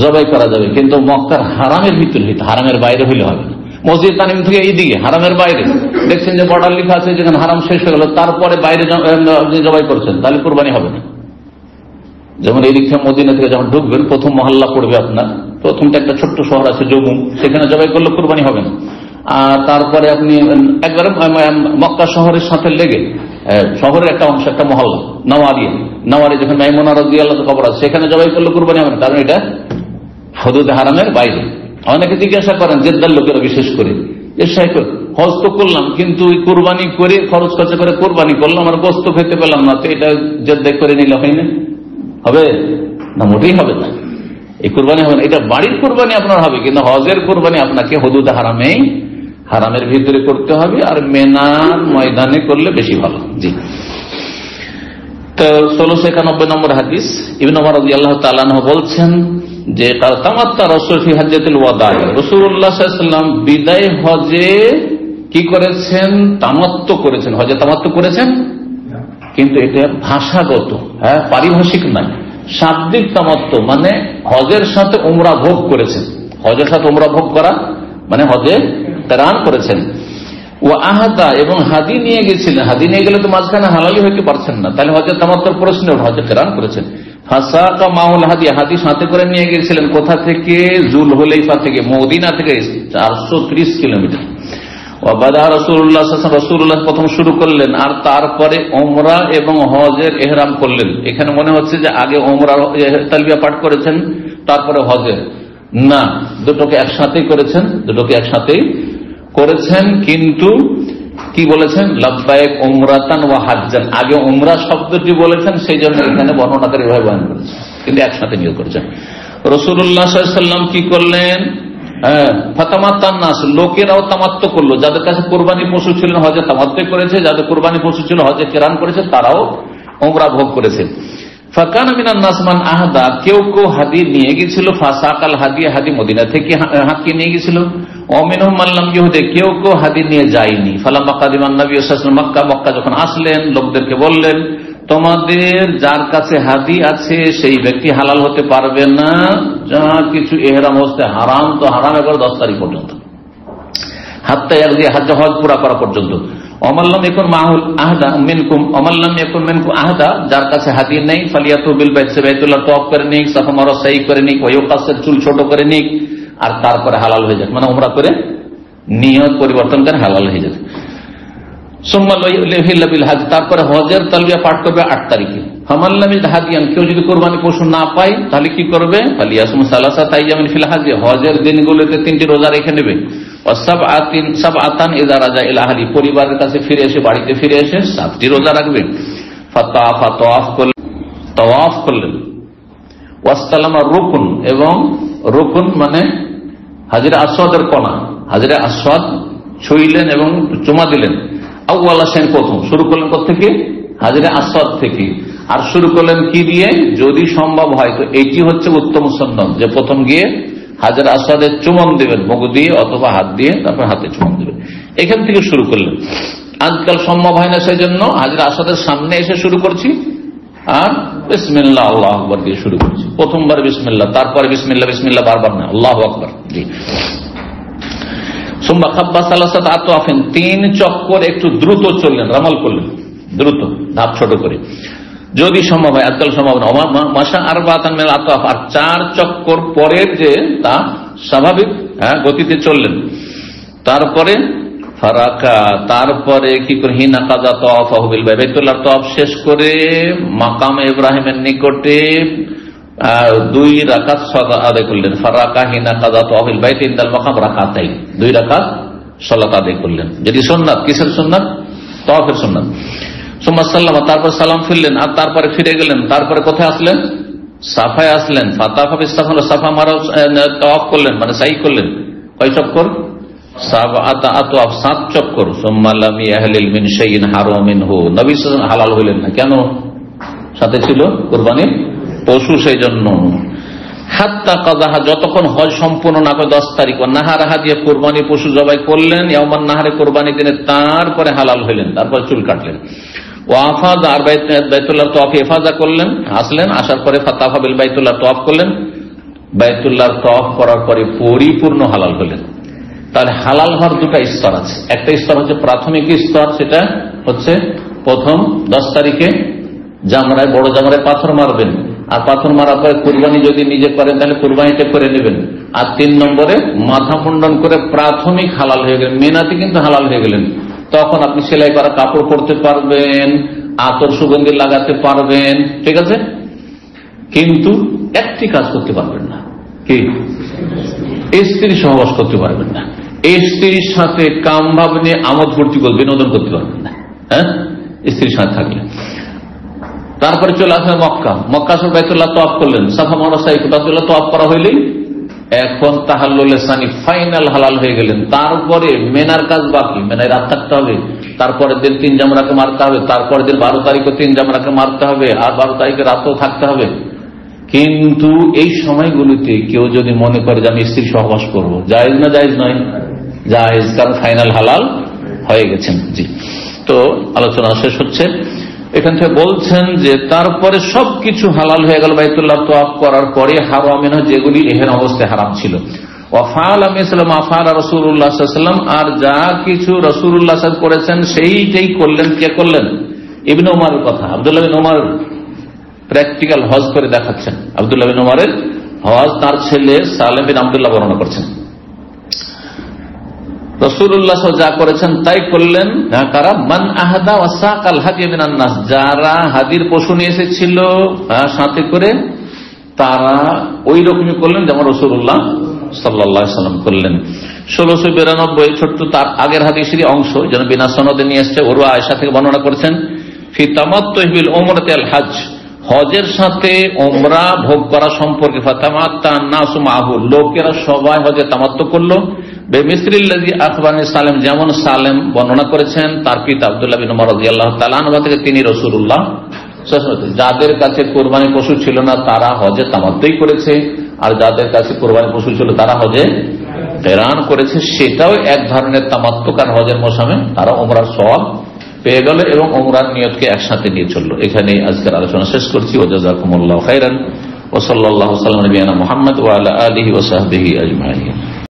জবাই করা যাবে। কিন্তু মক্কার হারামের ভিতরে হইতে, হারামের বাইরে হইলে হবে না। মসজিদ তানিম থেকে এইদিকে হারামের বাইরে দেখছেন যে বর্ডার লেখা আছে, যেখানে হারাম শেষ হয়ে গেল তারপরে বাইরে জবাই করছেন, তাহলে কোরবানি হবে না। যেমন এই দিক থেকে মদিনা থেকে যখন ঢুকবেন, প্রথম মহল্লা পড়বে আপনার, প্রথমটা একটা ছোট্ট শহর আছে জগুম, সেখানে জবাই করলে কোরবানি হবে না। আর তারপরে আপনি একবারে মক্কা শহরের সাথে লেগে শহরের একটা অংশ, একটা মহল্লা নওয়ারি, যেখানে মাইমুনা রাদিয়াল্লাহু কবর আছে, সেখানে জবাই করলে কোরবানি হবে না, কারণ এটা হুদুদ হারামের বাইরে। অনেকে জিজ্ঞাসা করেন, জেদ্দার লোকেরা বিশেষ করে, হজ তো করলাম কিন্তু কোরবানি করে খরচ খরচা করে কোরবানি করলাম, আর গোস্ত খেতে পেলাম না, তো এটা জেদ্দায় করে নিলে হয় না? হবে না, মোটেই হবে না। এই কোরবানি হবে না, এটা বাড়ির কোরবানি আপনার হবে, কিন্তু হজের কোরবানি আপনাকে হুদুদ হারামের ভিতরে করতে হবে, আর মেনার ময়দানে করলে বেশি ভালো। জি, 1691 নম্বর হাদিস, ইবনে ওমর রাদিয়াল্লাহু তাআলা আনহু বলছেন যে তামাত্তা রাসূল ফি হাজ্জাতুল ওয়াদা, রাসূলুল্লাহ সাল্লাল্লাহু আলাইহি ওয়াসাল্লাম বিদায় হজে কি করেছেন? তামাত্তু করেছেন। হজে তামাত্তু করেছেন, কিন্তু এটা ভাষাগত, পারিভাষিক নয়, শাব্দিক তামাত্তু, মানে হজের সাথে উমরা ভোগ করেছেন। হজের সাথে উমরা ভোগ করা মানে হজে কিরান করেছেন। ও আহাদা, এবং হাদি নিয়ে গেছিলেন। হাদি নিয়ে গেলে তো মাঝখানে হালালি হইতে পারছেন না, তাহলে হজের তামাত্তুর প্রশ্ন, হজে কিরান করেছেন। ফাসাকা মাউল হাদি, হাদি সাথে করে নিয়ে গেছিলেন। কোথা থেকে? জুলহুলাইফা থেকে, মদিনা থেকে 430 কিলোমিটার। ওয়াবাদা রাসূলুল্লাহ সাল্লাল্লাহু আলাইহি ওয়াসাল্লাম, রাসূলুল্লাহ প্রথম শুরু করলেন, আর তারপরে ওমরা এবং হজের ইহরাম করলেন। এখানে মনে হচ্ছে যে আগে ওমরা তালবিয়া পাঠ করেছেন, তারপরে হজের, না, দুটোকে একসাথেই করেছেন, কিন্তু কি বলেছেন? লাব্বাইক উমরাতান ওয়া হাজ্জান, আগে উমরা শব্দটি বলেছেন, সেই জন্য এখানে বর্ণনাকারী এভাবে বয়ান করেছেন, কিন্তু একসাথে নিয়োগ করেছেন। রাসূলুল্লাহ সাল্লাল্লাহু আলাইহি ওয়াসাল্লাম কি করলেন? ফাতামাত্তান নাস, লোকেরাও তামাত্তু করলো। যাদের কাছে কোরবানি পশু ছিলেন হজে তামাত্তু করেছে, যাদের কোরবানি পশু ছিল হজে কিরান করেছে, তারাও উমরা ভোগ করেছে। ফাকানা মিনান নাস মান আহাদা, কেউ হাদি নিয়ে গেছিল, ফাসাকাল হাদি, হাদি মদিনা থেকে হাকি নিয়ে গেছিল। ওমিনহুম মান লাম ইহুদি, কেউ হাদি নিয়ে যায়নি। ফালাম্মা কাদিমান নবী সাল্লাল্লাহু আলাইহি ওয়াসাল্লাম, মক্কা যখন আসলেন, লোকদেরকে বললেন, তোমাদের যার কাছে হাদি আছে সেই ব্যক্তি হালাল হতে পারবে না, যা কিছু ইহরাম হতে হারাম, তো হারাম এবার 10 তারিখ পর্যন্ত, হাত্তা ইয়ারজি, হজ পুরা করা পর্যন্ত। অমাল্লাম এখন মাহুল আহদা মিনকুম, অমাল্লাম এখন মিনকুম আহদা, যার কাছে হাদি নেই, ফালিয়াতু বিল বাইত, বাইতুল্লাহ তওয়াফ করে নিক, সাফা মারওয়া সাই করে নিক, ওয়া ইউকাসসির, চুল ছোট করে নিক, আর তারপরে হালাল হয়ে যাক, মানে উমরা করে নিয়ত পরিবর্তন করে হালাল হয়ে যাবে। তারপরে হজের তালবিয়া পাঠ করবে 8 তারিখে। হাদিয়ান, কেউ যদি কোরবানি পশু না পায় তাহলে কি করবে? হজের দিনগুলোতে 3টি রোজা রেখে নেবে। পরিবারের কাছে ফিরে এসে, বাড়িতে ফিরে এসে 7টি রোজা রাখবে। তাওয়াফ করলেন। ওয়াসসালামা রুকুন, এবং রুকুন মানে হাজরে আসওয়াদের কণা, হাজরে আসওয়াদ ছুঁইলেন এবং চুমা দিলেন। আউয়ালা শাইন, প্রথম শুরু করলেন কোত্থেকে? হাজরে আসওয়াদ থেকে। আর শুরু করলেন কি দিয়ে? যদি সম্ভব হয় তো এটি হচ্ছে উত্তম সুন্নাত, যে প্রথম গিয়ে হাজরে আসওয়াদে চুমন দিবেন মুখ দিয়ে অথবা হাত দিয়ে, তারপর হাতে চুমন দিবেন। এখান থেকে শুরু করলেন। আজকাল সম্ভব হয় না, সেই জন্য হাজরে আসওয়াদের সামনে এসে শুরু করছি, আর বিসমিল্লাহ আল্লাহু আকবার দিয়ে শুরু করছি। প্রথমবার বিসমিল্লাহ, তারপরে বিসমিল্লাহ, বিসমিল্লাহ বারবার না, আল্লাহু আকবার। জি। সুম্মা খাব্বা সালাসাত আতওয়াফিন, 3 চক্কর একটু দ্রুত চললেন, রামাল করলেন, দ্রুত ধাপ ছোট করে, যদি সম্ভব হয়। আজকাল সম্ভব না। মাসা আরবাতান মিনাল আতওয়াফ, আর 4 চক্কর পরের যে তা স্বাভাবিক গতিতে চললেন। তারপরে ফারাকা, তারপরে কি করে? হিনা কাযা তাওয়াফাহু বিল বাইত, বাইতুল্লাহ তাওয়াফ শেষ করে মাকাম ইব্রাহিমের নিকটে 2 রাকাত সালাত আদায় করলেন। ফারাকা হিনা কাযা তাওয়াফিল বাইত ইনদাল মাকাম রাকাতাইন, 2 রাকাত সালাত আদায় করলেন। যদি সুন্নাত, কিসের সুন্নাত? তাওয়াফের সুন্নাত। সুম্মা সাল্লামা, তারপর সালাম ফিরলেন, আর তারপরে ফিরে গেলেন। তারপরে কোথায় আসলেন? সাফায় আসলেন। ফাতাফা বিসাফা, সাফা মারা তাওয়াফ করলেন, মানে সাই করলেন। কয় চক্কর? 7 চক্কর। সুম্মা লাম ইয়াহলিল মিন শাইইন হারাম মিনহু, নবী সাল্লাল্লাহু আলাইহি ওয়াসাল্লাম হালাল হইলেন না। কেন? সাথে ছিল কুরবানির পশু, সেই জন্য। হাত্তা কাযাহা, যতক্ষণ হজ সম্পূর্ণ না করে 10 তারিখ। নাহারাহা, দিয়ে কুরবানি পশু জবাই করলেন। ইয়াউমান নাহারে, কুরবানি দিনে, তারপরে হালাল হইলেন, তারপর চুল কাটলেন। ওয়াফাদ, আর বাইতুল্লাহ তাওয়াফে ইফাদা করলেন, আসলেন, আসার পরে ফাতাফা বিল বাইতুল্লাহ তাওয়াফ করলেন। বাইতুল্লাহ তাওয়াফ করার পরে পরিপূর্ণ হালাল হলেন। তাহলে হালাল হওয়ার 2টা স্তর আছে। একটা স্তর হচ্ছে প্রাথমিক স্তর, সেটা হচ্ছে প্রথম 10 তারিখে জামরায়, বড় জামরায় পাথর মারবেন, আর পাথর মারার পরে কুরবানি যদি নিজে করেন তাহলে কুরবানিটা করে নেবেন। আর 3 নম্বরে মাথা মুন্ডন করে প্রাথমিক হালাল হয়ে গেলেন, মেনাতে কিন্তু হালাল হয়ে গেলেন। তখন আপনি সেলাই করা কাপড় পরতে পারবেন, আতর সুগন্ধি লাগাতে পারবেন, ঠিক আছে, কিন্তু একটি কাজ করতে পারবেন না। কি? স্ত্রী সহবাস করতে পারবেন না। স্ত্রীর সাথে কাম ভাব নিয়ে আমোদ ফুর্তি করতে, বিনোদন করতে পারবেন না, হ্যাঁ, স্ত্রীর সাথে থাকলে। তারপরে চলে আসবে মক্কা। মক্কা সব বাইতুল্লাহ তাওয়াফ করলেন, সাফা মারওয়া সাই, বাইতুল্লাহ তাওয়াফ করা হইলেই এখন তাহাল্লুল সানি, ফাইনাল হালাল হয়ে গেলেন। তারপরে মেনার কাজ বাকি, মেনায় রাত থাকতে হবে, তারপরের দিন 3 জামরাকে মারতে হবে, তারপরের দিন 12 তারিখে 3 জামরাকে মারতে হবে, আর 12 তারিখে রাতও থাকতে হবে। কিন্তু এই সময়গুলিতে কেউ যদি মনে করে যে আমি স্ত্রী সহবাস করবো, জায়েজ না জায়েজ নয়? জায়েজ, কারণ ফাইনাল হালাল হয়ে গেছেন। জি, তো আলোচনা শেষ হচ্ছে। এখান থেকে বলছেন যে তারপরে সবকিছু হালাল হয়ে গেল বাইতুল্লাহ তাওয়াফ করার পরে, হারামিন, যেগুলি এহেরাম অবস্থায় হারাম ছিল। ওয়াফাআলা মিসলা মা ফাআলা রাসূলুল্লাহ সাল্লাল্লাহু আলাইহি ওয়াসাল্লাম, আর যা কিছু রাসূলুল্লাহ সাল্লাল্লাহু আলাইহি ওয়াসাল্লাম করেছেন সেইটাই করলেন। কে করলেন? ইবনে উমরের কথা। আব্দুল্লাহ বিন উমর প্র্যাকটিক্যাল হজ করে দেখাচ্ছেন। আব্দুল্লাহ বিন উমরের হজ তার ছেলে সালেম বিন আব্দুল্লাহ বর্ণনা করছেন। রাসূলুল্লাহ যা করেছেন তাই করলেন। কারা? মান আহাদা ওয়া সাকাল হাদিয়া মিনান নাস, যারা হাদির পশু নিয়ে এসেছিল সাথে করে, তারা ওই রকমই করলেন যেমন রাসূলুল্লাহ সাল্লাল্লাহু আলাইহি ওয়াসাল্লাম করলেন। 1692 ছোট্ট তার আগের হাদিসেরই অংশ, যেন বিনা সনদে নিয়ে এসেছে। ওরওয়া আয়েশা থেকে বর্ণনা করেছেন, ফি তামাত্তুহি বিল উমরাতি আল হজ, হজের সাথে উমরা ভোগ করা সম্পর্কে। ফাতামাত্তান নাসু মাহু, লোকেরা সবাই হজে তামাত্তু করলো। বেমিসলিল্লাযী আখবারনি সালেম, যেমন সালেম বর্ণনা করেছেন তার পিতা আব্দুল্লাহ বিন উমর রাদিয়াল্লাহু তাআলা আনহু থেকে, তিনি রাসূলুল্লাহ যাদের কাছে কোরবানি পশু ছিল না তারা হজে তামাত্তুই করেছে, আর যাদের কাছে কোরবানি পশু ছিল তারা হজে কিরান করেছে। সেটাও এক ধরনের তামাত্তু, কারণ হজের মৌসুমে তারা উমরার সওয়াব পেয়ে গেল এবং উমরার নিয়তকে একসাথে নিয়ে চললো। এখানে আজকের আলোচনা শেষ করছি। ওয়া জাযাকুমুল্লাহু খাইরান ওয়া সাল্লাল্লাহু আলা নবিয়িনা মুহাম্মদ ওয়া আলা আলিহি ওয়া সাহবিহি আজমাইন।